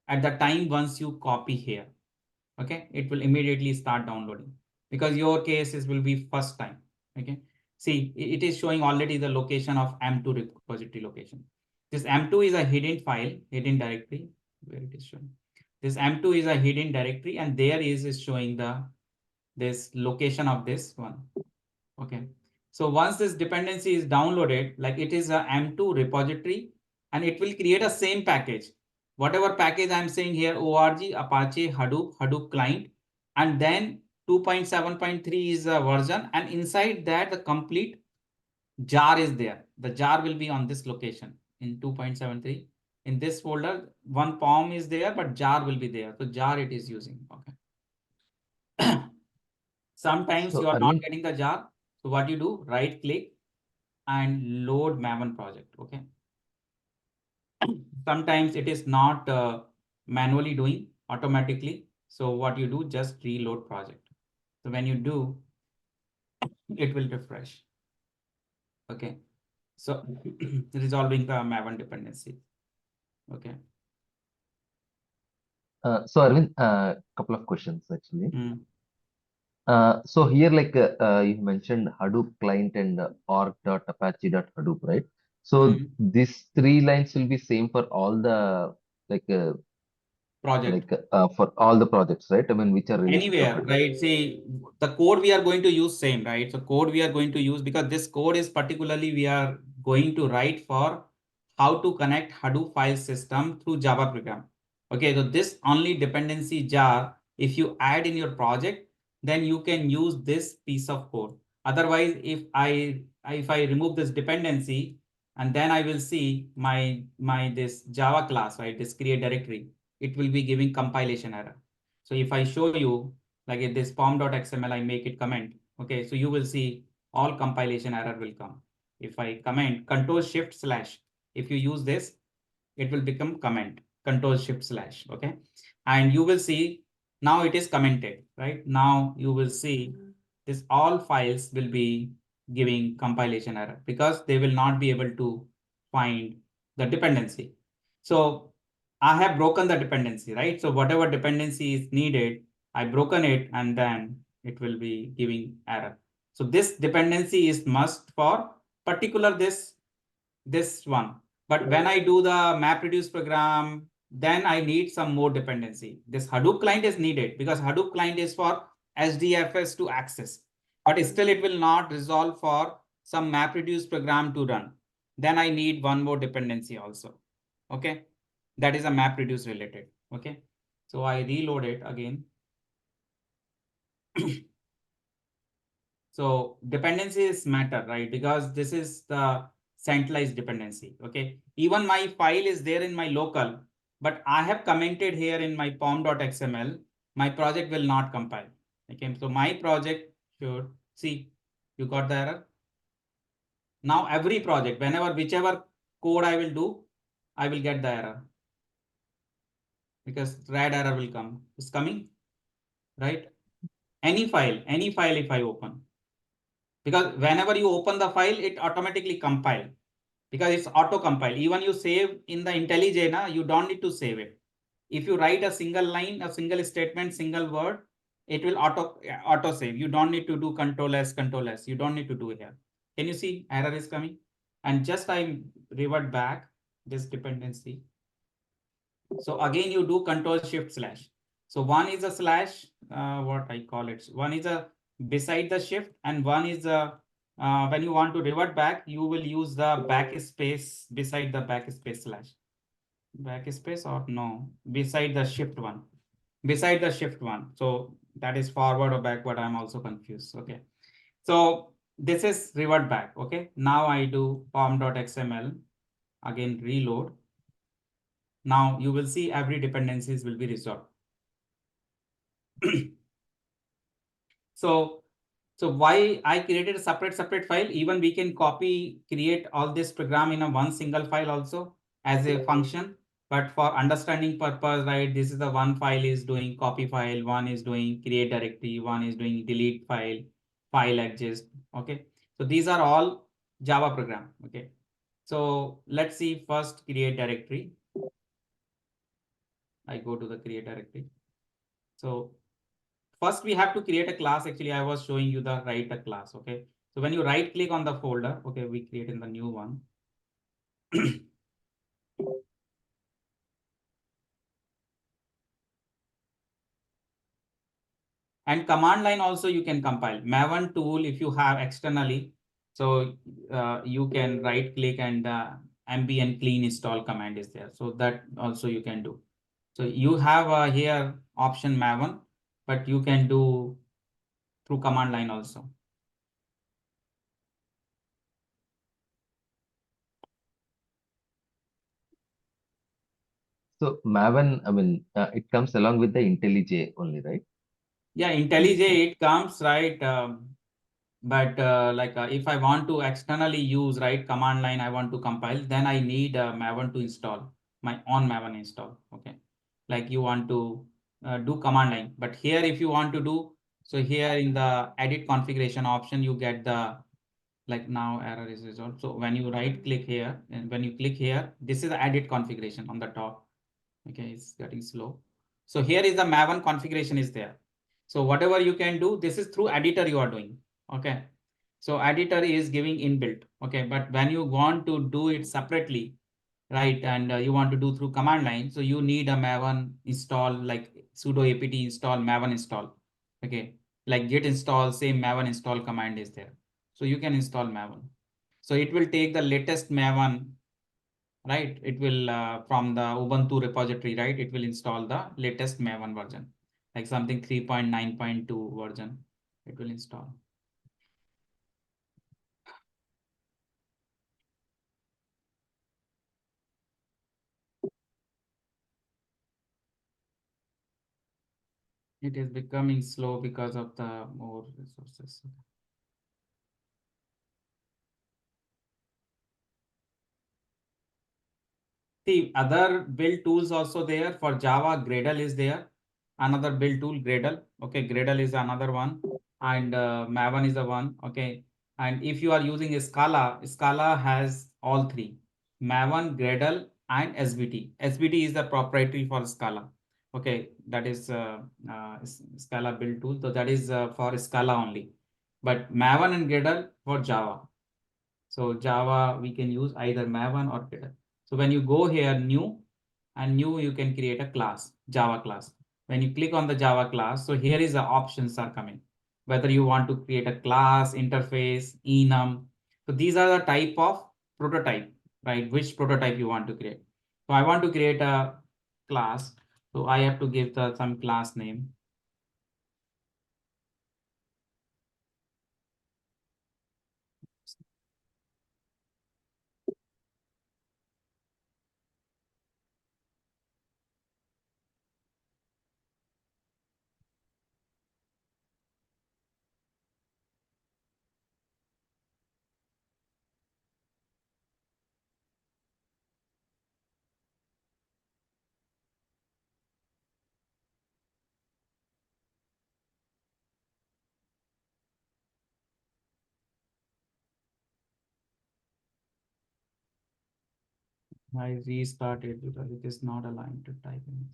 at the time once you copy here. Okay, it will immediately start downloading because your case is will be first time. Okay, see, it is showing already the location of M2 repository location. This M2 is a hidden file, hidden directory, where it is showing. This M2 is a hidden directory, and there is showing the this location of this one. Okay. So once this dependency is downloaded, like it is a M2 repository, and it will create a same package. Whatever package I'm saying here, org, Apache, Hadoop, Hadoop client, and then 2.7.3 is a version. And inside that, the complete jar is there. The jar will be on this location in 2.73. In this folder, one POM is there, but jar will be there. So jar it is using. Okay. Sometimes So you are not Arvind, getting the jar. So what you do, right click and load Maven project. Okay. Sometimes it is not manually doing automatically. So what you do, just reload project. So when you do, it will refresh. Okay. So resolving the Maven dependency. Okay. So Arvind, couple of questions actually. Mm. So here, like you mentioned Hadoop client and org.apache.hadoop, right? So Mm. these three lines will be same for all the Project. for all the projects, right? I mean, which are related to Anywhere, Hadoop. right? See, the code we are going to use same, right? So code we are going to use, because this code is particularly we are going to write for how to connect Hadoop file system through Java program. Okay, so this only dependency jar, if you add in your project, then you can use this piece of code. Otherwise, if I remove this dependency, and then I will see my this Java class, right? This create directory, it will be giving compilation error. So if I show you, like in this pom.xml, I make it comment. Okay, so you will see all compilation error will come. If I comment Control-Shift/, if you use this, it will become comment, Control-Shift/. Okay, and you will see now it is commented, right? Now you will see this all files will be giving compilation error because they will not be able to find the dependency. So I have broken the dependency, right? So whatever dependency is needed, I broken it, and then it will be giving error. So this dependency is must for particular this one. But when I do the MapReduce program, then I need some more dependency. This Hadoop client is needed because Hadoop client is for hdfs to access, but still it will not resolve for some MapReduce program to run. Then I need one more dependency also. Okay, that is a MapReduce related. Okay, so I reload it again. So dependencies matter, right? Because this is the centralized dependency. Okay, even my file is there in my local, but I have commented here in my pom.xml, my project will not compile. Okay, so my project should see, you got the error. Now every project, whenever whichever code I will do, I will get the error because red error will come. It's coming, right? Any file if I open, because whenever you open the file, it automatically compile because it's auto compile. Even you save in the IntelliJ, you don't need to save it. If you write a single line, a single statement, single word, it will auto save. You don't need to do Control-S. You don't need to do it here. Can you see error is coming? And just I revert back this dependency. So again, you do Control-Shift/. So one is a slash, what I call it. One is a beside the shift, and one is a when you want to revert back, you will use the backspace beside the backspace/. Backspace or no, beside the shift one. Beside the shift one. So that is forward or backward. I'm also confused. Okay. So this is revert back. Okay. Now I do pom.xml. Again, reload. Now you will see every dependencies will be resolved. So why I created a separate file? Even we can create all this program in a one single file also as a function. But for understanding purpose, right, this is the one file is doing copy file, one is doing create directory, one is doing delete file, file exist. Okay, so these are all Java program. Okay, so let's see first create directory. I go to the create directory. So first we have to create a class. Actually, I was showing you the write a class. Okay, so when you right click on the folder, okay, we create in the new one. And command line also you can compile. Maven tool, if you have externally, so you can right click and ambient clean install command is there. So that also you can do. So you have here option Maven, but you can do through command line also. So Maven, I mean, it comes along with the IntelliJ only, right? Yeah, IntelliJ it comes, right? But if I want to externally use, right, command line, I want to compile, then I need Maven to install my on Maven install. Okay, like you want to do command line, but here if you want to do, so here in the edit configuration option, you get the like now error is resolved. So when you right click here and when you click here, this is the edit configuration on the top. Okay, it's getting slow. So here is the Maven configuration is there. So whatever you can do, this is through editor you are doing. Okay. So editor is giving inbuilt. Okay. But when you want to do it separately, right, and you want to do through command line, so you need a Maven install, like sudo apt install Maven install. Okay. Like git install, same Maven install command is there. So you can install Maven. So it will take the latest Maven, right? It will from the Ubuntu repository, right? It will install the latest Maven version, like something 3.9.2 version. It will install. It is becoming slow because of the more resources. See, other build tools also there. For Java, Gradle is there. Another build tool, Gradle. Okay, Gradle is another one. And Maven is the one. Okay. And if you are using Scala, Scala has all three: Maven, Gradle, and SBT. SBT is the proprietary for Scala. Okay, that is Scala build tool. So that is for Scala only. But Maven and Gradle for Java. So Java, we can use either Maven or Gradle. So when you go here, new, and new, you can create a class, Java class. When you click on the Java class, so here is the options are coming. Whether you want to create a class, interface, enum. So these are the type of prototype, right? Which prototype you want to create. So I want to create a class. So I have to give some class name. I restarted because it is not aligned to type in.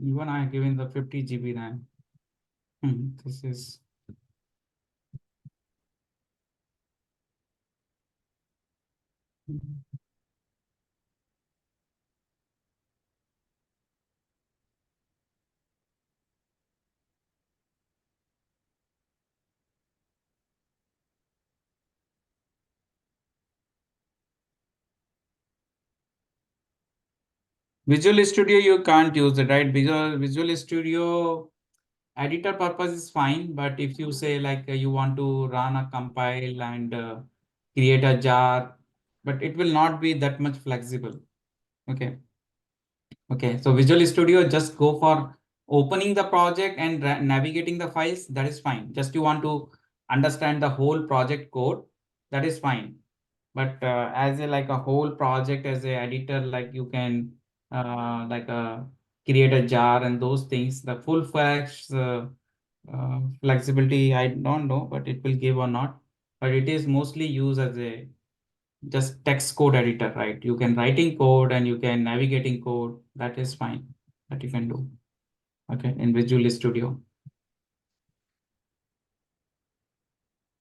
Even I have given the 50 GB RAM. This is Visual Studio. You can't use it, right? Visual Studio editor purpose is fine, but if you say like you want to run a compile and create a jar, but it will not be that much flexible. Okay. Okay, so Visual Studio, just go for opening the project and navigating the files. That is fine. Just you want to understand the whole project code. That is fine. But as a like a whole project as a editor, like you can create a jar and those things. The full flexibility, I don't know, but it will give or not. But it is mostly used as a just text code editor, right? You can writing code and you can navigating code. That is fine. That you can do. Okay, in Visual Studio.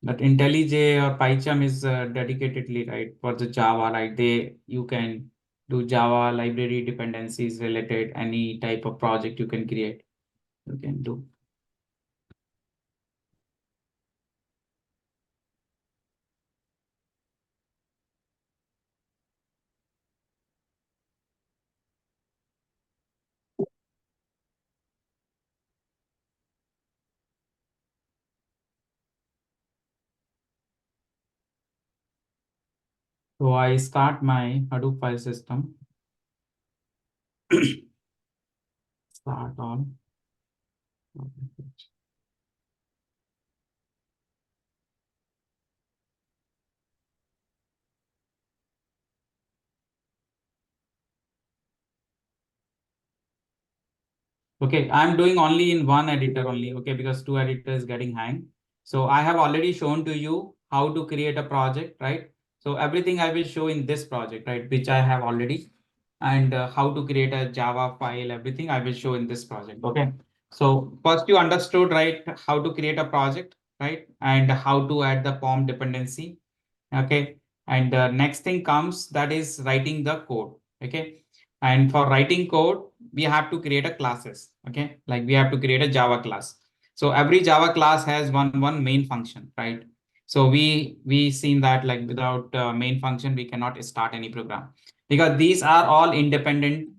But IntelliJ or PyCharm is dedicatedly, right, for the Java, like you can do Java library dependencies related, any type of project you can create, you can do. So I start my Hadoop file system. Start on. Okay, I'm doing only in one editor only, okay, because two editors getting hang. So I have already shown to you how to create a project, right? So everything I will show in this project, right, which I have already, and how to create a Java file, everything I will show in this project, okay? So first you understood, right, how to create a project, right, and how to add the POM dependency, okay? And the next thing comes, that is writing the code, okay? And for writing code, we have to create a classes, okay? Like we have to create a Java class. So every Java class has one main function, right? So we seen that like without main function, we cannot start any program, because these are all independent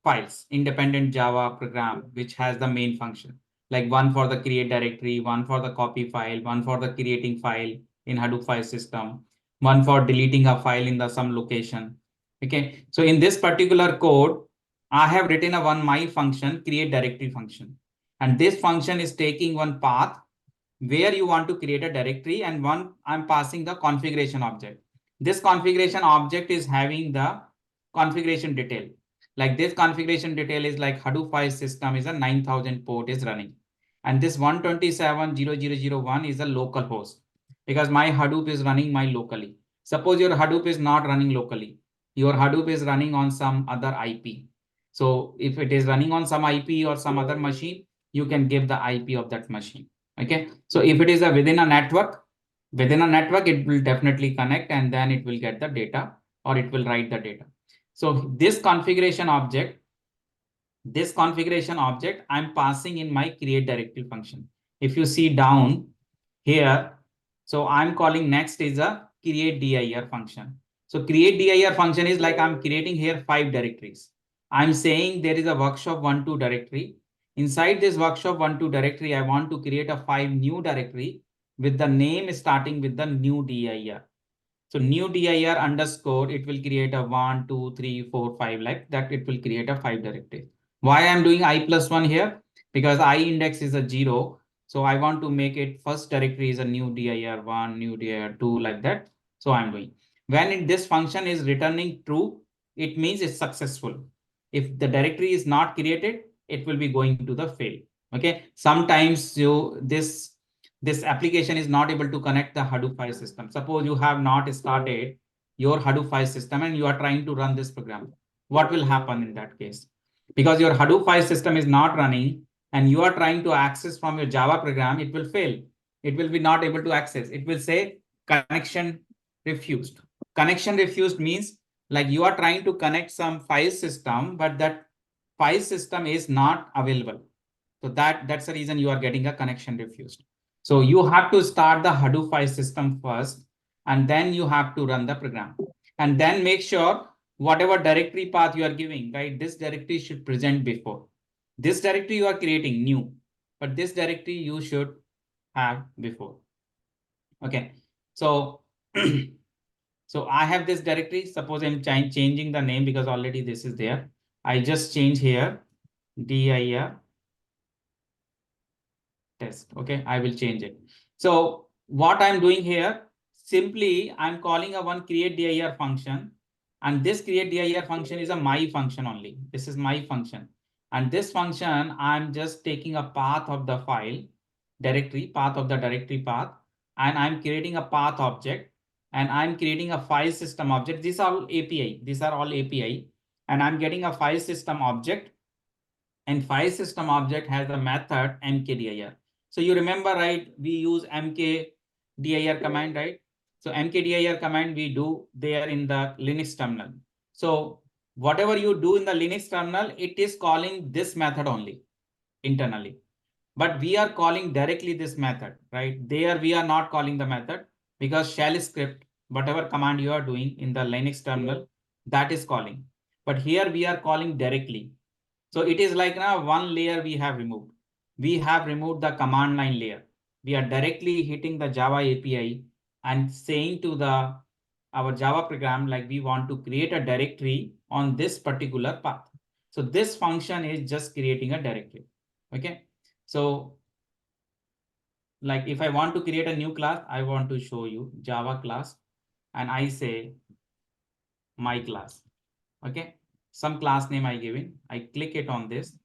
files, independent Java program, which has the main function, like one for the create directory, one for the copy file, one for the creating file in Hadoop file system, one for deleting a file in the some location. Okay, so in this particular code, I have written a one my function, create directory function. And this function is taking one path where you want to create a directory, and one I'm passing the configuration object. This configuration object is having the configuration detail. Like this configuration detail is like Hadoop file system is a 9000 port is running. And this 127.0.0.0.1 is a local host, because my Hadoop is running my locally. Suppose your Hadoop is not running locally. Your Hadoop is running on some other IP. So if it is running on some IP or some other machine, you can give the IP of that machine. Okay. So if it is within a network, it will definitely connect, and then it will get the data, or it will write the data. So this configuration object I'm passing in my create directory function. If you see down here, so I'm calling next is a create dir function. So create dir function is like I'm creating here 5 directories. I'm saying there is a workshop 1.2 directory. Inside this workshop 1.2 directory, I want to create a 5 new directory with the name starting with the new dir. So new dir underscore, it will create a 1, 2, 3, 4, 5, like that. It will create a 5 directory. Why I'm doing I+1 here? Because I index is a 0. So I want to make it first directory is a new dir1, new dir2, like that. So I'm doing. When this function is returning true, it means it's successful. If the directory is not created, it will be going to the fail. Okay. Sometimes this application is not able to connect the Hadoop file system. Suppose you have not started your Hadoop file system and you are trying to run this program. What will happen in that case? Because your Hadoop file system is not running and you are trying to access from your Java program, it will fail. It will be not able to access. It will say connection refused. Connection refused means like you are trying to connect some file system, but that file system is not available. So that's the reason you are getting a connection refused. So you have to start the Hadoop file system first, and then you have to run the program. And then make sure whatever directory path you are giving, right? This directory should present before. This directory you are creating new, but this directory you should have before. Okay. So So I have this directory. Suppose I'm changing the name because already this is there. I just change here dir test. Okay, I will change it. So what I'm doing here, simply I'm calling a one create dir function, and this create dir function is a my function only. This is my function, and this function I'm just taking a path of the file directory, path of the directory path, and I'm creating a path object, and I'm creating a file system object. These are all API. These are all API, and I'm getting a file system object, and file system object has the method mkdir. So you remember, right? We use mkdir command, right? So mkdir command we do there in the Linux terminal. So whatever you do in the Linux terminal, it is calling this method only internally. But we are calling directly this method, right? There we are not calling the method because shell script, whatever command you are doing in the Linux terminal, that is calling. But here we are calling directly. So it is like now one layer we have removed. We have removed the command line layer. We are directly hitting the Java API and saying to our Java program, like we want to create a directory on this particular path. So this function is just creating a directory. Okay. So like if I want to create a new class, I want to show you Java class, and I say my class. Okay. Some class name I given. I click it on this.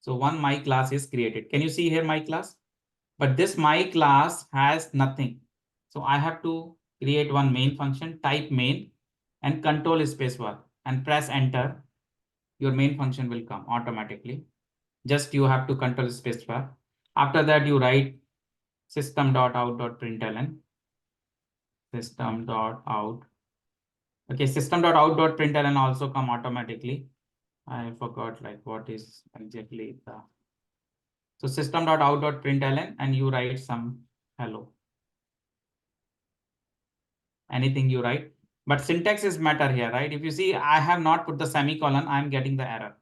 So one my class is created. Can you see here my class? But this my class has nothing. So I have to create one main function, type main and control space bar and press enter. Your main function will come automatically. Just you have to control space bar. After that, you write system.out.println. System.out. Okay, system.out.println also come automatically. I forgot like what is exactly the. So system.out.println and you write some hello. Anything you write, but syntax is matter here, right? If you see, I have not put the semicolon, I'm getting the error.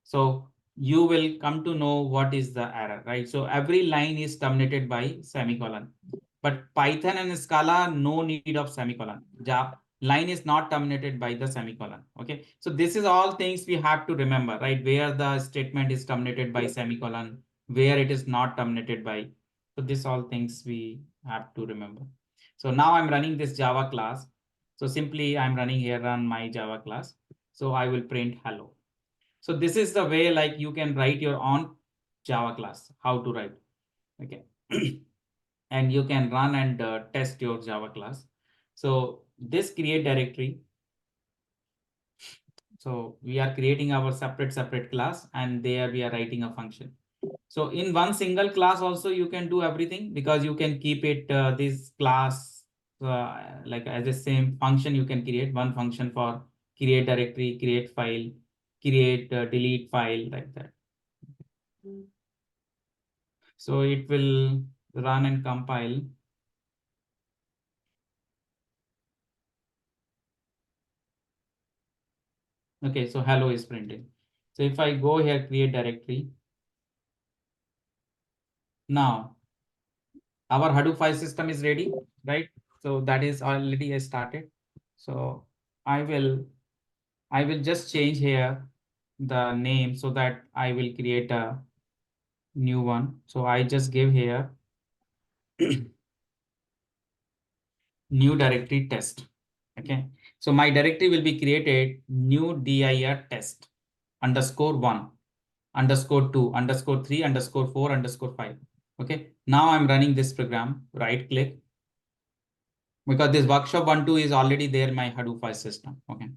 So you will come to know what is the error, right? So every line is terminated by semicolon, but Python and Scala, no need of semicolon. Java line is not terminated by the semicolon. Okay. So this is all things we have to remember, right? Where the statement is terminated by semicolon, where it is not terminated by. So this all things we have to remember. So now I'm running this Java class. So simply I'm running here, run my Java class. So I will print hello. So this is the way like you can write your own Java class, how to write. Okay. And you can run and test your Java class. So this create directory. So we are creating our separate class, and there we are writing a function. So in one single class also you can do everything, because you can keep it this class like as the same function. You can create one function for create directory, create file, create delete file, like that. So it will run and compile. Okay, so hello is printed. So if I go here, create directory. Now our Hadoop file system is ready, right? So that is already started. So I will just change here the name so that I will create a new one. So I just give here new directory test. Okay. So my directory will be created new dir test _1 _2 _3 _4 _5. Okay. Now I'm running this program, right click, because this workshop 1.2 is already there in my Hadoop file system. Okay.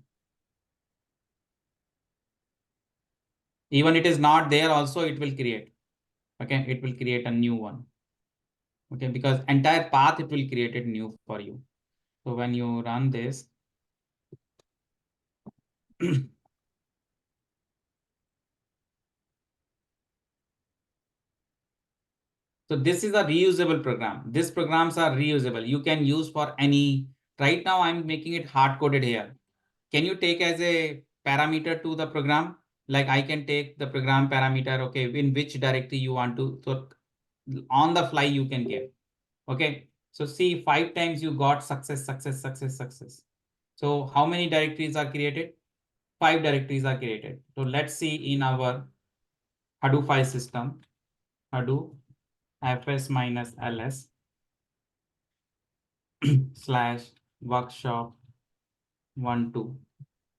Even it is not there also, it will create. Okay. It will create a new one. Okay. Because entire path, it will create it new for you. So when you run this, so this is a reusable program. These programs are reusable. You can use for any. Right now, I'm making it hard coded here. Can you take as a parameter to the program? Like I can take the program parameter. Okay, in which directory you want to. So on the fly, you can give. Okay. So see, 5 times you got success, success, success, success. So how many directories are created? 5 directories are created. So let's see in our Hadoop file system, Hadoop fs minus ls slash workshop 12.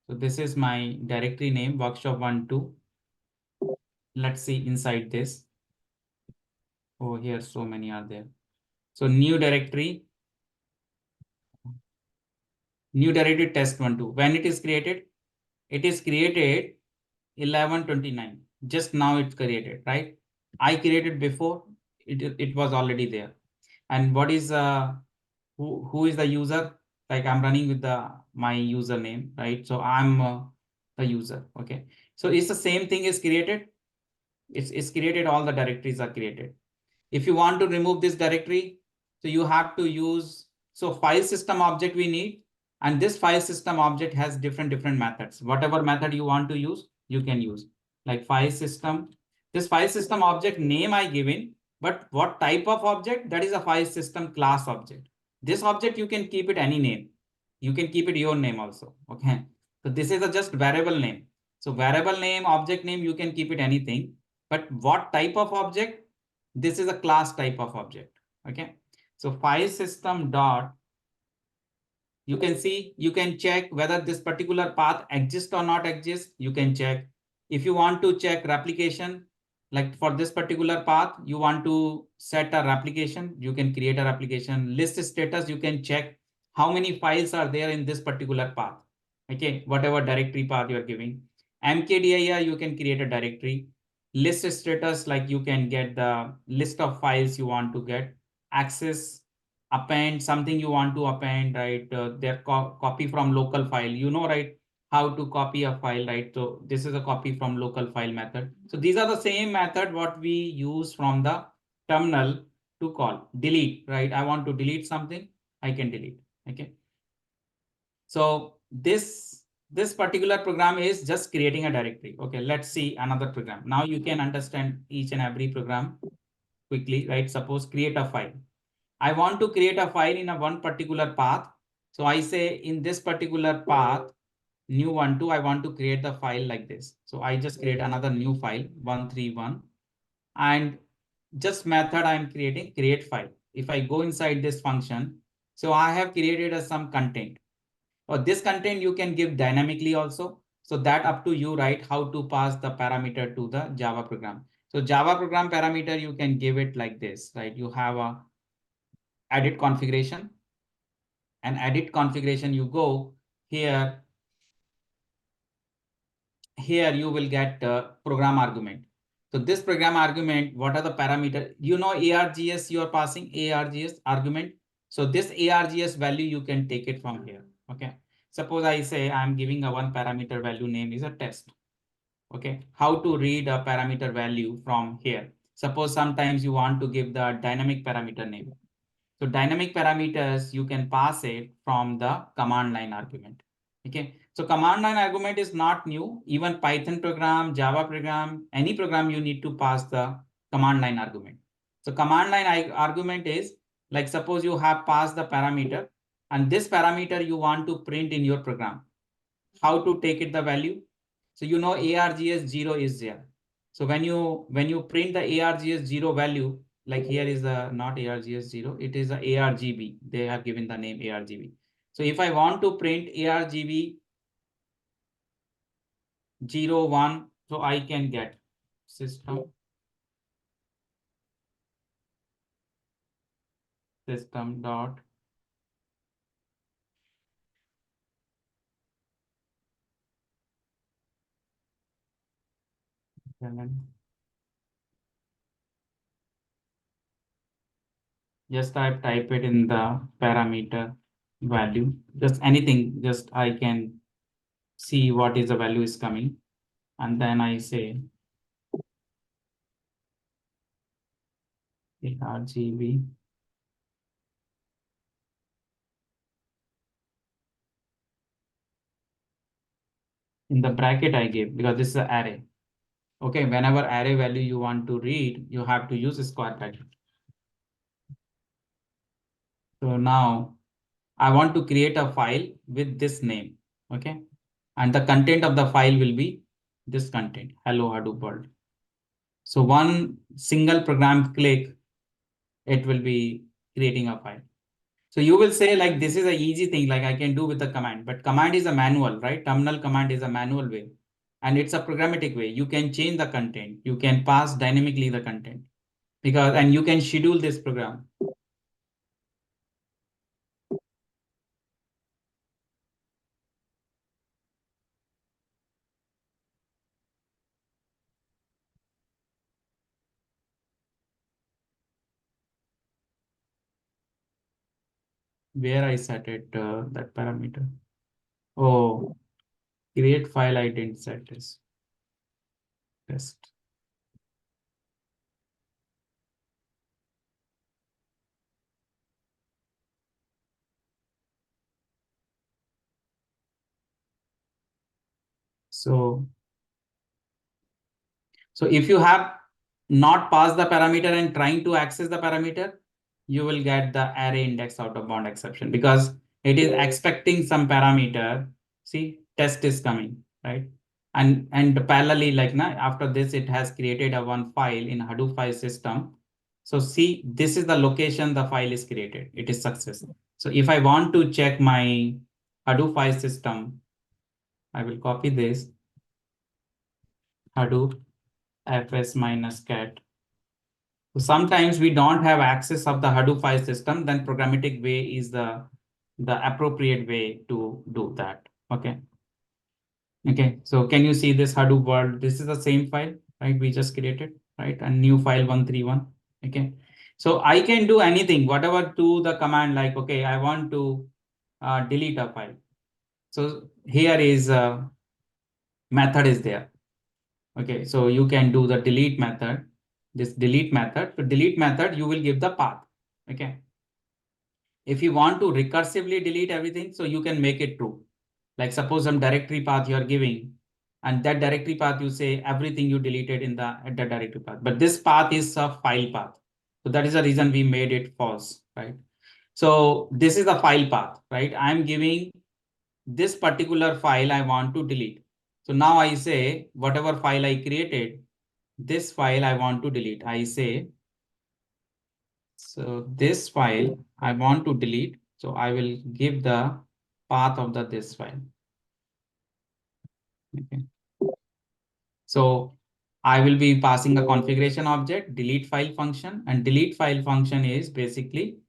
So this is my directory name, workshop 12. Let's see inside this. Oh, here so many are there. So new directory test 12. When it is created 11/29. Just now it's created, right? I created before, it was already there. And what is who is the user? Like I'm running with my username, right? So I'm the user. Okay. So it's the same thing is created. It's created, all the directories are created. If you want to remove this directory, so you have to use, so file system object we need, and this file system object has different methods. Whatever method you want to use, you can use. Like file system, this file system object name I given, but what type of object? That is a file system class object. This object you can keep it any name. You can keep it your name also. Okay. So this is a just variable name. So variable name, object name, you can keep it anything. But what type of object? This is a class type of object. Okay. So file system dot, you can see, you can check whether this particular path exists or not exists. You can check. If you want to check replication, like for this particular path, you want to set a replication, you can create a replication. List status, you can check how many files are there in this particular path. Okay, whatever directory path you are giving. mkdir, you can create a directory. List status, like you can get the list of files you want to get. Access, append something you want to append, right? Their copy from local file, you know, right? How to copy a file, right? So this is a copy from local file method. So these are the same method what we use from the terminal to call. Delete, right? I want to delete something, I can delete. Okay. So this particular program is just creating a directory. Okay, let's see another program. Now you can understand each and every program quickly, right? Suppose create a file. I want to create a file in a one particular path. So I say in this particular path, new 12, I want to create the file like this. So I just create another new file 131, and just method I'm creating create file. If I go inside this function, so I have created some content, or this content you can give dynamically also. So that up to you, right? How to pass the parameter to the Java program. So Java program parameter, you can give it like this, right? You have a edit configuration, and edit configuration, you go here you will get program argument. So this program argument, what are the parameter? You know, args you are passing args argument. So this args value you can take it from here. Okay. Suppose I say I'm giving a one parameter value, name is a test. Okay. How to read a parameter value from here? Suppose sometimes you want to give the dynamic parameter name. So dynamic parameters, you can pass it from the command line argument. Okay. So command line argument is not new. Even Python program, Java program, any program, you need to pass the command line argument. So command line argument is like, suppose you have passed the parameter, and this parameter you want to print in your program. How to take it the value? So you know args 0 is there. So when you print the args 0 value, like here is the not args 0, it is the argb. They have given the name argb. So if I want to print argb 0, 1, so I can get system dot just I type it in the parameter value, just anything, just I can see what is the value is coming, and then I say argb in the bracket I gave, because this is an array. Okay, whenever array value you want to read, you have to use a square bracket. So now I want to create a file with this name. Okay. And the content of the file will be this content, hello Hadoop world. So one single program click, it will be creating a file. So you will say like, this is an easy thing, like I can do with the command, but command is a manual, right? Terminal command is a manual way, and it's a programmatic way. You can change the content. You can pass dynamically the content and you can schedule this program. Where I set it, that parameter. Oh, create file, I didn't set this. Test. So if you have not passed the parameter and trying to access the parameter, you will get the array index out of bound exception because it is expecting some parameter. See, test is coming, right? And parallelly, like now after this, it has created a one file in Hadoop file system. So see, this is the location the file is created. It is successful. So if I want to check my Hadoop file system, I will copy this Hadoop fs minus cat. Sometimes we don't have access of the Hadoop file system, then programmatic way is the appropriate way to do that. Okay. Okay. So can you see this Hadoop world? This is the same file, right? We just created, right? A new file 131. Okay. So I can do anything, whatever to the command, like, okay, I want to delete a file. So here is method is there. Okay. So you can do the delete method. This delete method. To delete method, you will give the path. Okay. If you want to recursively delete everything, so you can make it true. Like suppose some directory path you are giving, and that directory path you say everything you deleted in at the directory path. But this path is a file path. So that is the reason we made it false, right? So this is the file path, right? I'm giving this particular file I want to delete. So now I say whatever file I created, this file I want to delete. I say, so this file I want to delete. So I will give the path of this file. Okay. So I will be passing a configuration object, delete file function, and delete file function is basically,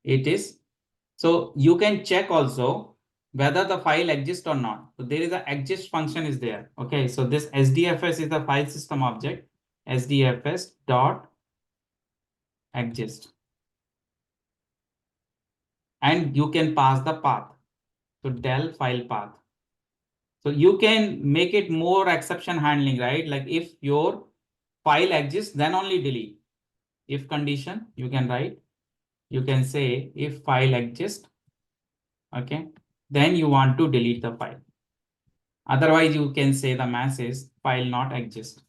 it is, so you can check also whether the file exists or not. So there is a exist function is there. Okay. So this hdfs is the file system object, hdfs dot exist. And you can pass the path. So del file path. So you can make it more exception handling, right? Like if your file exists, then only delete. If condition, you can write, you can say if file exists, okay, then you want to delete the file. Otherwise, you can say the message file not exist.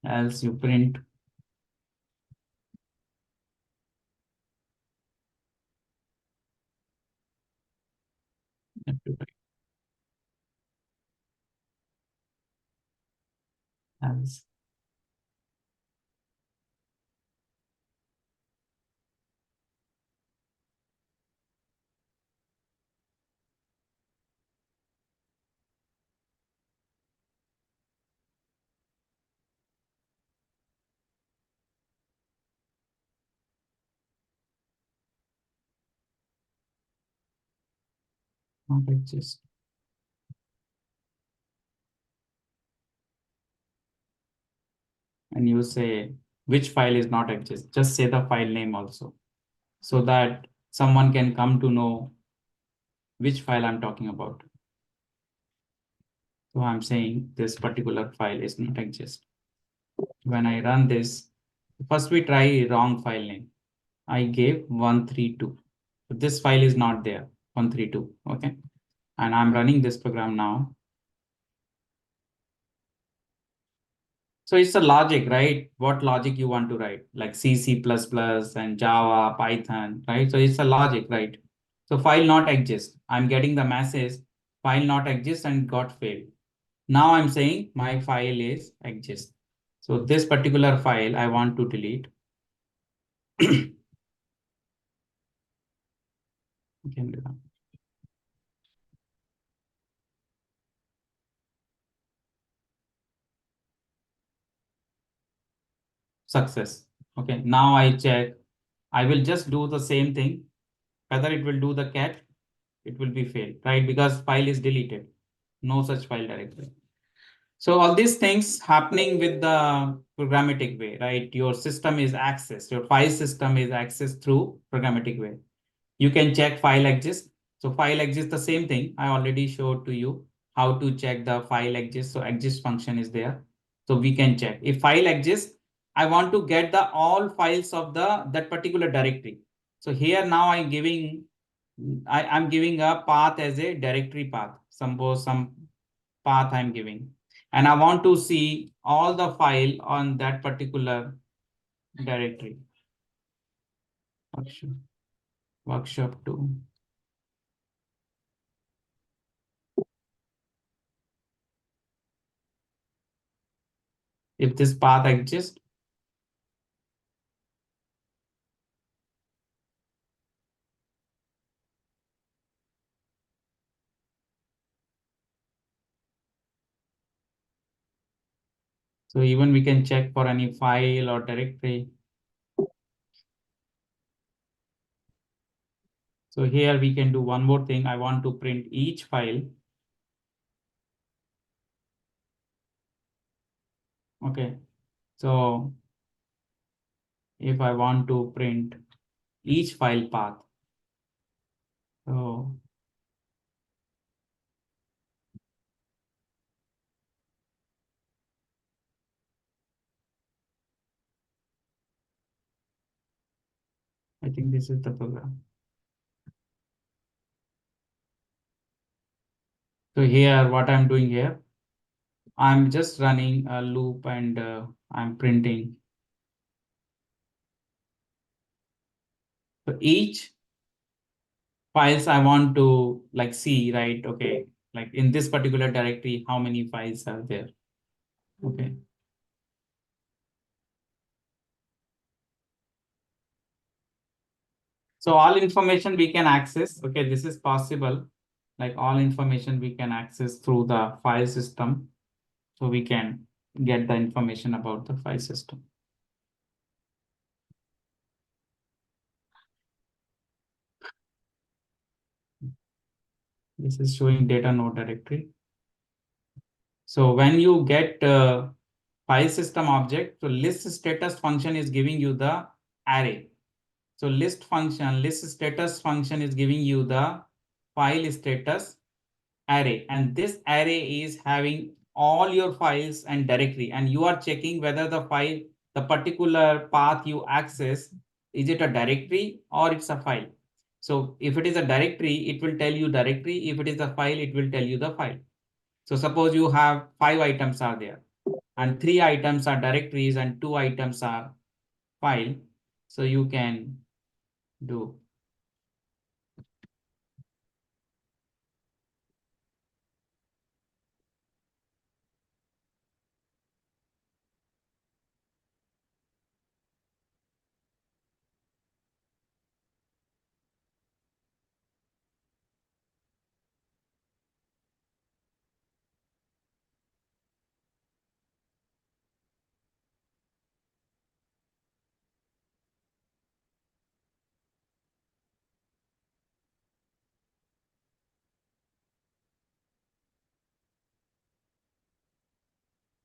Else you print else. Not exist. And you say which file is not exist. Just say the file name also, so that someone can come to know which file I'm talking about. So I'm saying this particular file is not exist. When I run this, first we try wrong file name. I gave 132. So this file is not there, 132. Okay. And I'm running this program now. So it's a logic, right? What logic you want to write, like C, C++ and Java, Python, right? So it's a logic, right? So file not exist. I'm getting the message, file not exist and got failed. Now I'm saying my file is exist. So this particular file I want to delete. You can do that. Success. Okay, now I check. I will just do the same thing. Whether it will do the cat, it will be failed, right? Because file is deleted. No such file directory. So all these things happening with the programmatic way, right? Your system is accessed, your file system is accessed through programmatic way. You can check file exist. So file exist, the same thing. I already showed to you how to check the file exist. So exist function is there. So we can check if file exists. I want to get the all files of that particular directory. So here now I'm giving a path as a directory path. Suppose some path I'm giving, and I want to see all the file on that particular directory. Workshop 2. If this path exists, so even we can check for any file or directory. So here we can do one more thing. I want to print each file. Okay. So if I want to print each file path, so I think this is the program. So here, what I'm doing here, I'm just running a loop and I'm printing. So each files I want to like see, right? Okay, like in this particular directory, how many files are there? Okay. So all information we can access. Okay, this is possible. Like all information we can access through the file system. So we can get the information about the file system. This is showing data node directory. So when you get file system object, so list status function is giving you the array. So list status function is giving you the file status array, and this array is having all your files and directory, and you are checking whether the particular path you access, is it a directory or it's a file. So if it is a directory, it will tell you directory. If it is a file, it will tell you the file. So suppose you have 5 items are there, and 3 items are directories and 2 items are file. So you can do.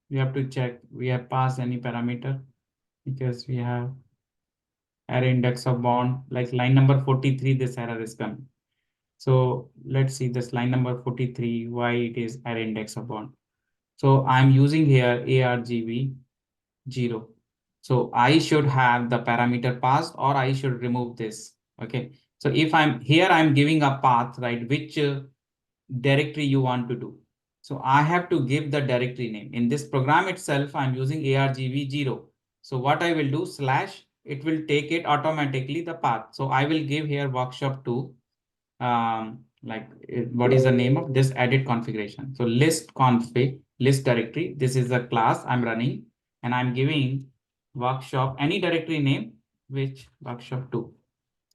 We have to check we have passed any parameter, because we have array index of bond, like line number 43, this error is coming. So let's see this line number 43, why it is array index of bond. So I'm using here argv 0. So I should have the parameter passed, or I should remove this. Okay. So if I'm here, I'm giving a path, right? Which directory you want to do. So I have to give the directory name. In this program itself, I'm using argv0. So what I will do slash, it will take it automatically the path. So I will give here workshop 2. What is the name of this edit configuration? So list config, list directory. This is the class I'm running, and I'm giving workshop any directory name, which workshop 2.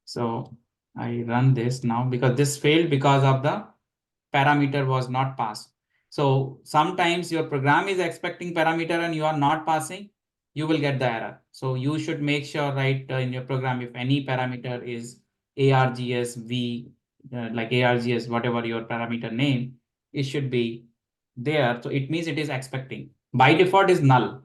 So I run this now because this failed because of the parameter was not passed. So sometimes your program is expecting parameter and you are not passing, you will get the error. So you should make sure, right, in your program, if any parameter is args v, like args, whatever your parameter name, it should be there. So it means it is expecting. By default is null.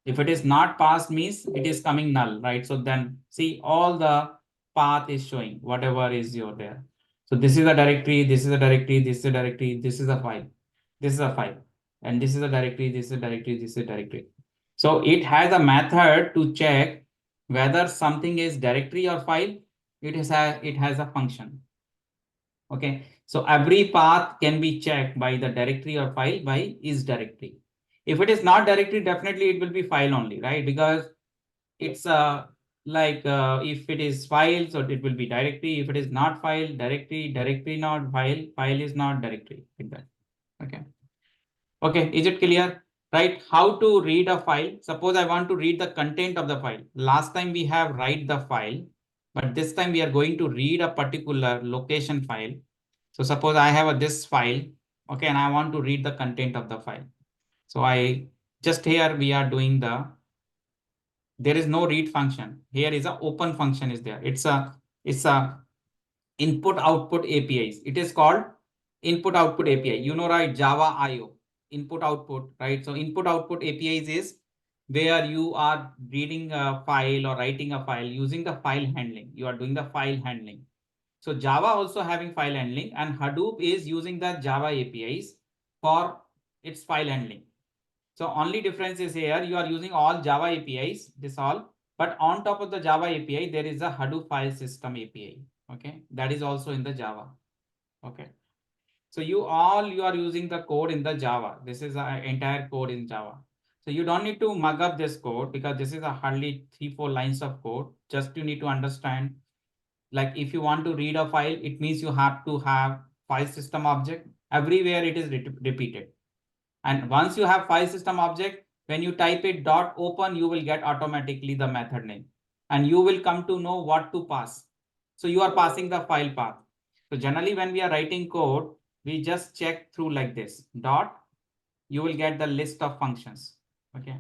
If it is not passed, means it is coming null, right? So then see, all the path is showing whatever is your there. So this is a directory, this is a directory, this is a directory, this is a file, this is a file, and this is a directory, this is a directory, this is a directory. So it has a method to check whether something is directory or file. It has a function. Okay, so every path can be checked by the directory or file by is directory. If it is not directory, definitely it will be file only, right? Because it's if it is file, so it will be directory. If it is not file, directory, directory not file, file is not directory, like that. Okay. Okay, is it clear? Right? How to read a file? Suppose I want to read the content of the file. Last time we have write the file, but this time we are going to read a particular location file. So suppose I have this file, okay, and I want to read the content of the file. So I just here we are doing there is no read function. Here is a open function is there. It's a input output APIs. It is called input output API. You know, right? Java IO input output, right? So input output APIs is where you are reading a file or writing a file using the file handling. You are doing the file handling. So Java also having file handling, and Hadoop is using the Java APIs for its file handling. So only difference is here you are using all Java APIs, this all, but on top of the Java API, there is a Hadoop file system API. Okay, that is also in the Java. Okay, so you are using the code in the Java. This is an entire code in Java. So you don't need to mug up this code because this is a hardly 3-4 lines of code. Just you need to understand, like if you want to read a file, it means you have to have file system object. Everywhere it is repeated. And once you have file system object, when you type it .open, you will get automatically the method name, and you will come to know what to pass. So you are passing the file path. So generally when we are writing code, we just check through like this dot, you will get the list of functions. Okay,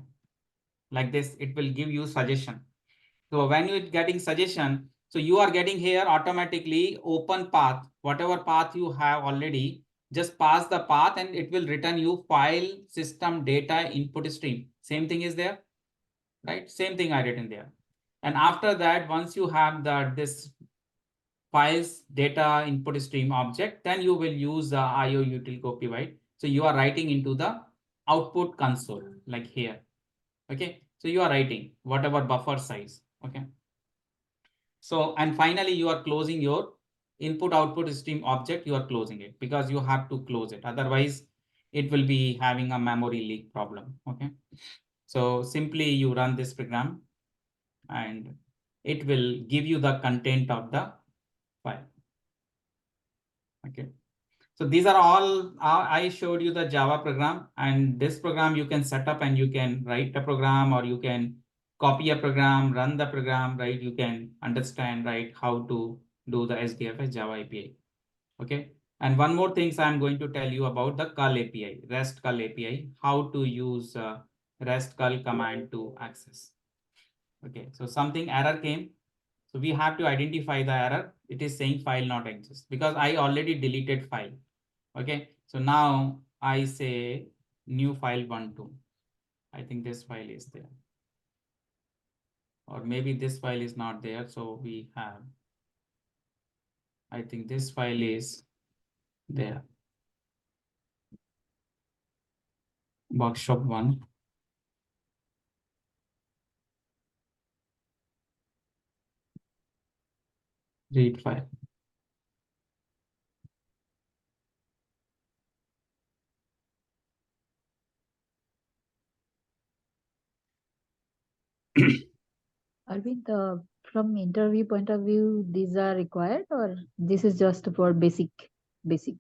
like this, it will give you suggestion. So when you're getting suggestion, so you are getting here automatically open path, whatever path you have already, just pass the path and it will return you file system data input stream. Same thing is there, right? Same thing I written there. And after that, once you have this files data input stream object, then you will use the IO util copy, right? So you are writing into the output console like here. Okay, so you are writing whatever buffer size. Okay. So, and finally, you are closing your input output stream object. You are closing it because you have to close it. Otherwise, it will be having a memory leak problem. Okay. So simply you run this program and it will give you the content of the file. Okay. So these are all, I showed you the Java program, and this program you can set up and you can write a program, or you can copy a program, run the program, right? You can understand, right, how to do the HDFS Java API. Okay. And one more thing I'm going to tell you about the curl API, REST curl API, how to use REST curl command to access. Okay. So something error came. So we have to identify the error. It is saying file not exist because I already deleted file. Okay, so now I say new file 1.2. I think this file is there. Or maybe this file is not there. So we have, I think this file is there. Workshop 1. Read file. Arvind, from interview point of view, these are required, or this is just for basic?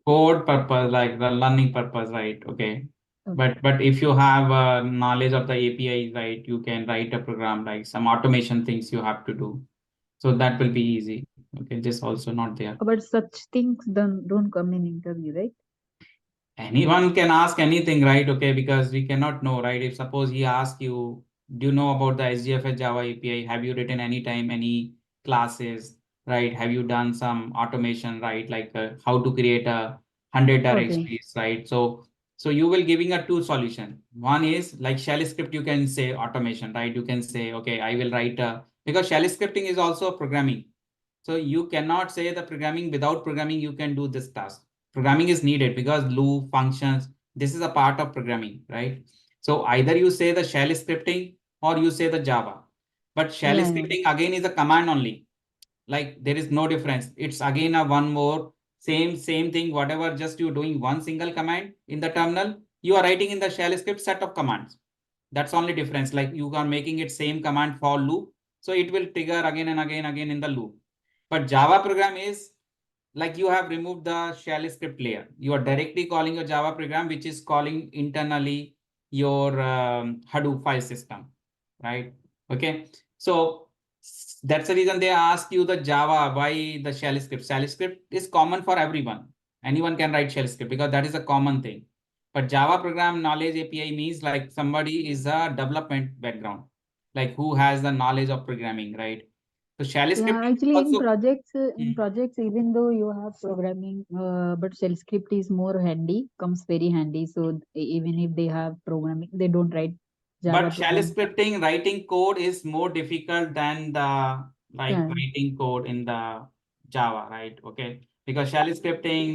Code purpose, like the learning purpose, right? Okay. Okay. But if you have knowledge of the APIs, right, you can write a program, like some automation things you have to do. So that will be easy. Okay, this also not there. But such things don't come in interview, right? Anyone can ask anything, right? Okay, because we cannot know, right? If suppose he asks you, do you know about the hdfs Java API? Have you written any time any classes, right? Have you done some automation, right? Like how to create 100 directories, right? So you will giving a two solution. One is like shell script, you can say automation, right? You can say, okay, I will write because shell scripting is also programming. So you cannot say the programming, without programming, you can do this task. Programming is needed because loop functions, this is a part of programming, right? So either you say the shell scripting or you say the Java, but shell scripting again is a command only. Like there is no difference. It's again a one more same thing, whatever, just you doing one single command in the terminal, you are writing in the shell script set of commands. That's only difference. Like you are making it same command for loop. So it will trigger again and again in the loop. But Java program is like you have removed the shell script layer. You are directly calling your Java program, which is calling internally your Hadoop file system, right? Okay. So that's the reason they ask you the Java, why the shell script. Shell script is common for everyone. Anyone can write shell script because that is a common thing. But Java program knowledge API means like somebody is a development background, like who has the knowledge of programming, right? So shell script Actually, also in projects, even though you have programming, but shell script is more handy, comes very handy. So even if they have programming, they don't write Java But shell program. scripting, writing code is more difficult than the writing code in the Java, right? Okay, because shell scripting,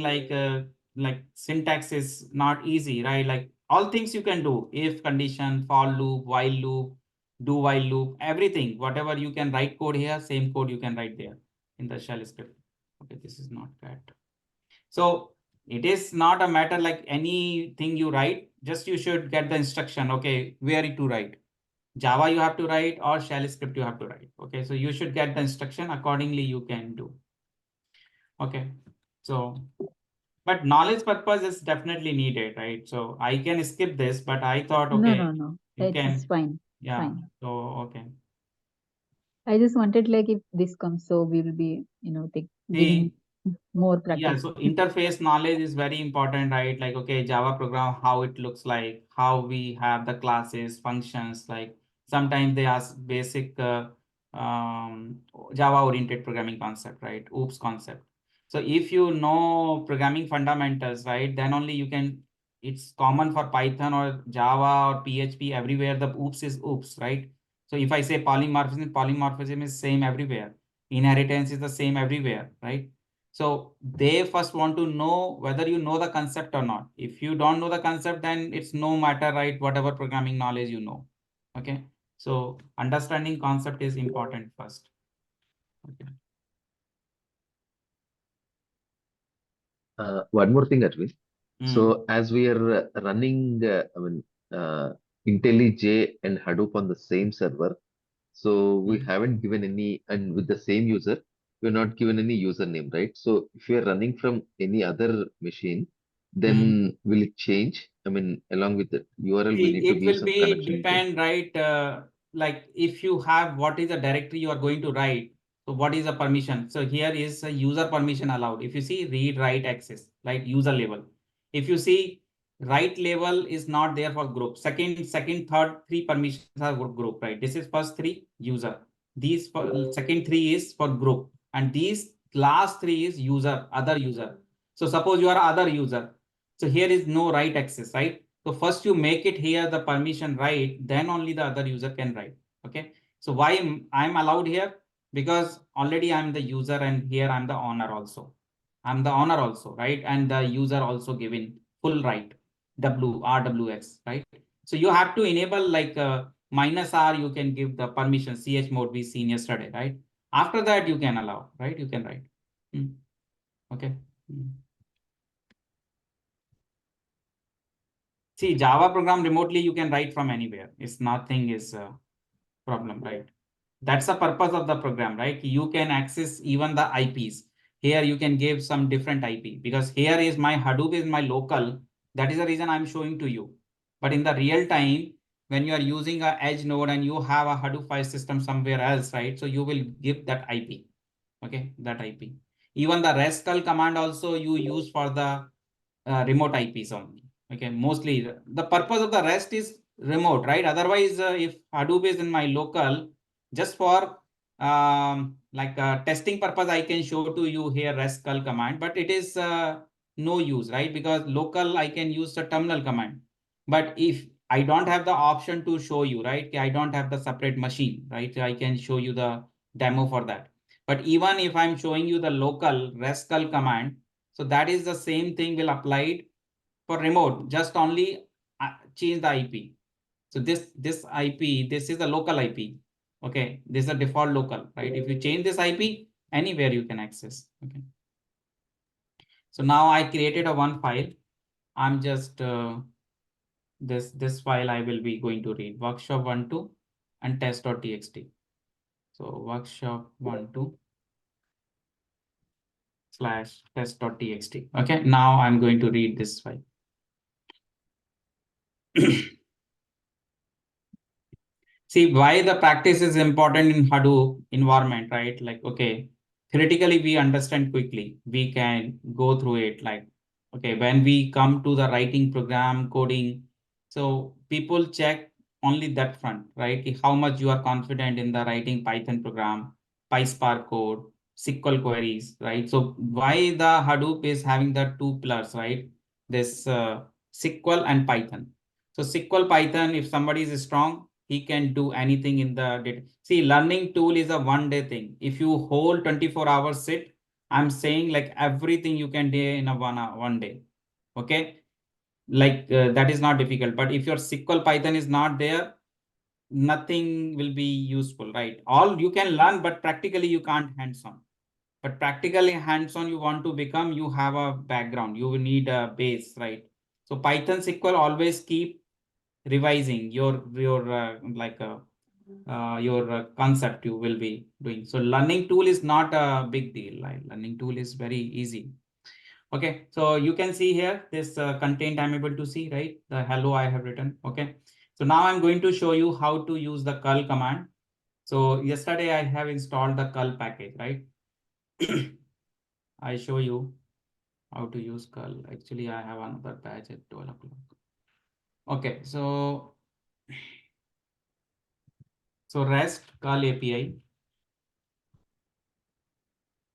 like syntax is not easy, right? Like all things you can do, if condition, for loop, while loop, do while loop, everything, whatever you can write code here, same code you can write there in the shell script. Okay, this is not correct. So it is not a matter like anything you write, just you should get the instruction, okay, where to write. Java you have to write or shell script you have to write. Okay, so you should get the instruction accordingly you can do. Okay, so but knowledge purpose is definitely needed, right? So I can skip this, but I thought, okay, No. you It's can, fine. yeah. Fine. So okay. I just wanted like if this comes, so we will be, giving more practice. Yeah, so interface knowledge is very important, right? Like, okay, Java program, how it looks like, how we have the classes, functions, like sometimes they ask basic Java oriented programming concept, right? Oops concept. So if you know programming fundamentals, right, then only you can, it's common for Python or Java or PHP everywhere. The oops is oops, right? So if I say polymorphism is same everywhere. Inheritance is the same everywhere, right? So they first want to know whether you know the concept or not. If you don't know the concept, then it's no matter, right? Whatever programming knowledge you know. Okay. So understanding concept is important first. Okay. One more thing, Arvind. So as we are running, IntelliJ and Hadoop on the same server, so we haven't given any, and with the same user, we're not given any username, right? So if you are running from any other machine, then will it change? I mean, along with the URL, we need to It give will some be connection to. depend, right? Like if you have what is the directory you are going to write. So what is the permission? So here is a user permission allowed. If you see read, write, access, like user level. If you see write level is not there for group. Second, third, three permissions are group, right? This is first three user. These second three is for group, and these last three is user, other user. So suppose you are other user. So here is no write access, right? So first you make it here the permission right, then only the other user can write. Okay. So why I'm allowed here? Because already I'm the user and here I'm the owner also. I'm the owner also, right? And the user also given full right, RWX, right? So you have to enable like -R, you can give the permission chmod we seen yesterday, right? After that you can allow, right? You can write. Okay. See, Java program remotely you can write from anywhere. It's nothing is problem, right? That's the purpose of the program, right? You can access even the IPs. Here you can give some different IP, because here is my Hadoop is my local. That is the reason I'm showing to you. But in the real time, when you are using a edge node and you have a Hadoop file system somewhere else, right? So you will give that IP, okay, that IP. Even the RESTCall command also you use for the remote IPs only. Okay, mostly the purpose of the REST is remote, right? Otherwise, if Hadoop is in my local, just for testing purpose, I can show to you here RESTCall command, but it is no use, right? Because local I can use the terminal command. But if I don't have the option to show you, right? I don't have the separate machine, right? I can show you the demo for that. But even if I'm showing you the local RESTCall command, so that is the same thing will apply for remote, just only change the IP. So this IP, this is the local IP. Okay, this is a default local, right? If you change this IP, anywhere you can access. Okay. So now I created a one file. I'm just this file I will be going to read workshop12 and test.txt. So workshop12 / test.txt. Okay, now I'm going to read this file. See why the practice is important in Hadoop environment, right? Like, okay, theoretically we understand quickly. We can go through it. Like, okay, when we come to the writing program coding, so people check only that front, right? How much you are confident in the writing Python program, PySpark code, SQL queries, right? So why the Hadoop is having the two pillars, right? This SQL and Python. So SQL Python, if somebody is strong, he can do anything in the data. See, learning tool is a one-day thing. If you hold 24 hours sit, I'm saying like everything you can do in a one day. Okay, like that is not difficult. But if your SQL Python is not there, nothing will be useful, right? All you can learn, but practically you can't hands-on. But practically hands-on you want to become, you have a background, you will need a base, right? So Python SQL always keep revising your concept you will be doing. So learning tool is not a big deal. Like learning tool is very easy. Okay, so you can see here this content I'm able to see, right? The hello I have written. Okay, so now I'm going to show you how to use the curl command. So yesterday I have installed the curl package, right? I show you how to use curl. Actually, I have another batch at 12 o'clock. Okay, so REST curl API,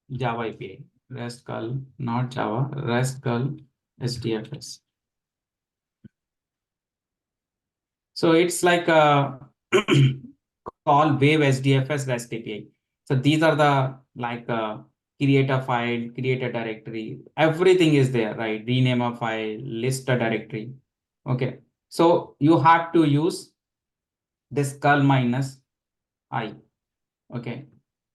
Java API, REST curl, not Java, REST curl hdfs. So it's like a call wave hdfs REST API. So these are the like create a file, create a directory, everything is there, right? Rename a file, list a directory. Okay, so you have to use this curl -i. Okay,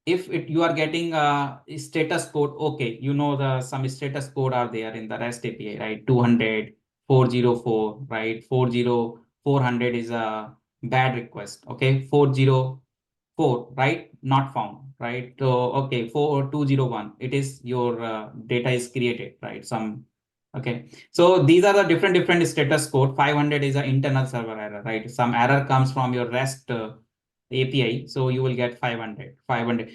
if you are getting a status code, okay, you know the some status code are there in the REST API, right? 200, 404, right? 400 is a bad request. Okay, 404, right? Not found, right? So okay, 4201, it is your data is created, right? Some okay. So these are the different status code. 500 is an internal server error, right? Some error comes from your REST API, so you will get 500.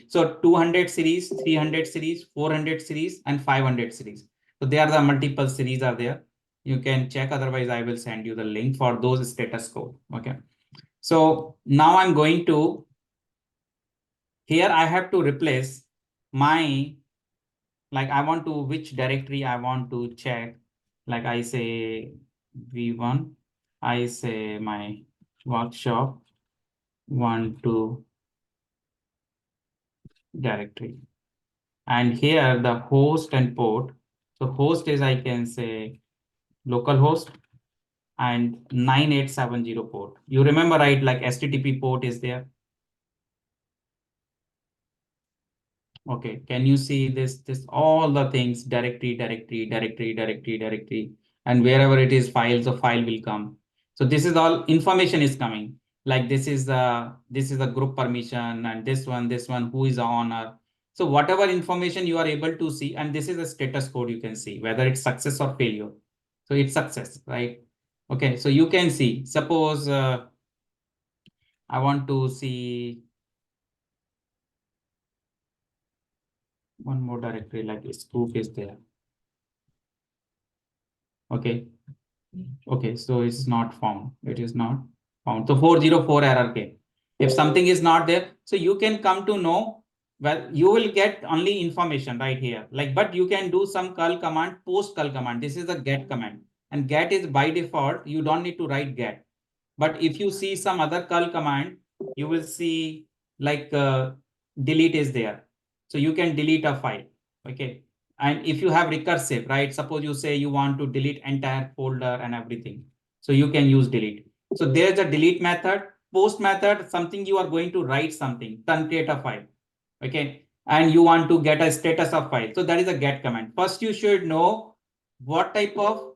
So 200 series, 300 series, 400 series, and 500 series. So there are the multiple series are there. You can check. Otherwise, I will send you the link for those status code. Okay. So now I'm going to here. I have to replace my I want to which directory I want to check. Like I say v1, I say my workshop 1-2 directory. And here the host and port. So host is, I can say, localhost and 9870 port. You remember, right? Like HTTP port is there. Okay, can you see this all the things, directory, and wherever it is files, the file will come. So this is all information is coming. Like this is the group permission, and this one who is the owner. So whatever information you are able to see, and this is a status code, you can see whether it's success or failure. So it's success, right? Okay, so you can see, suppose I want to see one more directory, like this group is there. Okay. Okay, so it's not found. It is not found. So 404 error came. If something is not there, so you can come to know, well, you will get only information right here. Like, but you can do some curl command, post curl command. This is a get command. And get is by default, you don't need to write get. But if you see some other curl command, you will see like delete is there. So you can delete a file. Okay. And if you have recursive, right? Suppose you say you want to delete entire folder and everything. So you can use delete. So there's a delete method, post method, something you are going to write something, truncate a file. Okay. And you want to get a status of file. So that is a get command. First, you should know what type of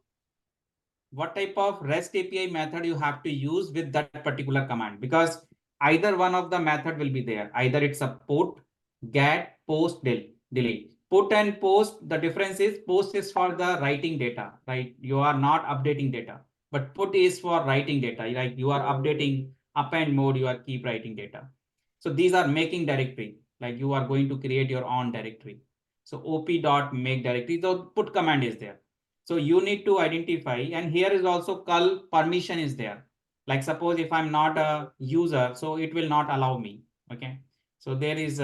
REST API method you have to use with that particular command, because either one of the method will be there. Either it's a put, get, post, delete. Put and post, the difference is post is for the writing data, right? You are not updating data, but put is for writing data. Like you are updating append mode, you are keep writing data. So these are making directory, like you are going to create your own directory. So op.make directory, the put command is there. So you need to identify, and here is also curl permission is there. Like suppose if I'm not a user, so it will not allow me. Okay. So there is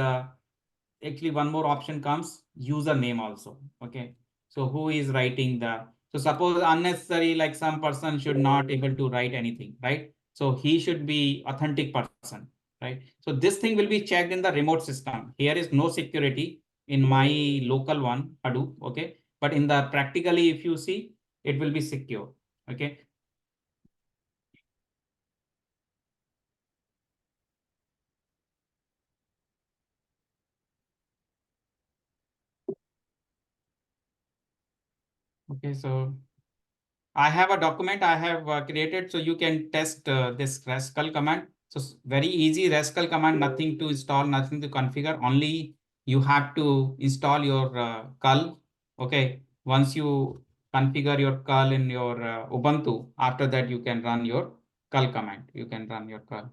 actually one more option comes, username also. Okay. So who is writing so suppose unnecessary, like some person should not able to write anything, right? So he should be authentic person, right? So this thing will be checked in the remote system. Here is no security in my local one, Hadoop. Okay. But in the practically, if you see, it will be secure. Okay. Okay. So I have a document I have created, so you can test this rascal command. So very easy rascal command, nothing to install, nothing to configure. Only you have to install your curl. Okay. Once you configure your curl in your Ubuntu, after that you can run your curl command. You can run your curl.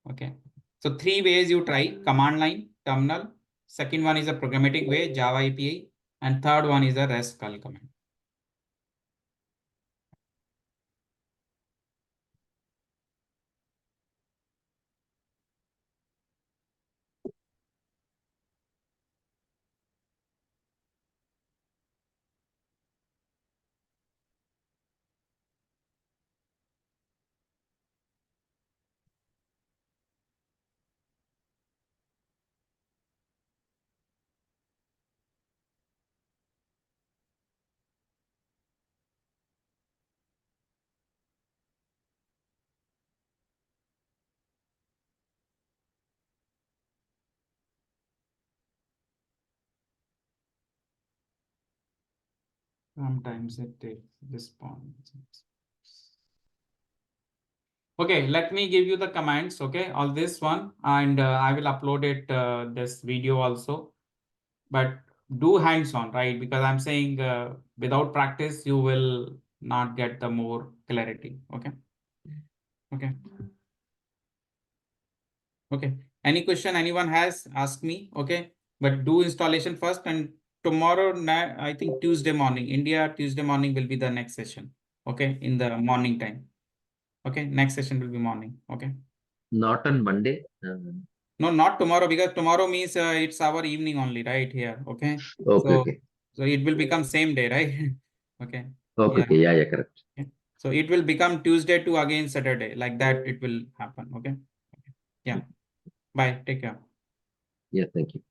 Okay. So 3 ways you try: command line, terminal. Second one is a programmatic way, Java API. And third one is a REST curl command. Sometimes it takes response. Okay, let me give you the commands. Okay, all this one, and I will upload it this video also. But do hands-on, right? Because I'm saying without practice, you will not get the more clarity. Okay. Okay. Okay. Any question anyone has, ask me. Okay. But do installation first, and tomorrow night, I think Tuesday morning, India, Tuesday morning will be the next session. Okay. In the morning time. Okay. Next session will be morning. Okay. Not on Monday. No, not tomorrow, because tomorrow means it's our evening only, right here. Okay. Okay, So, okay. so it will become same day, right? Okay. Okay, Yeah. okay. Yeah, correct. Okay. So it will become Tuesday to again Saturday, like that it will happen. Okay. Yeah. Bye. Take care. Yeah, thank you.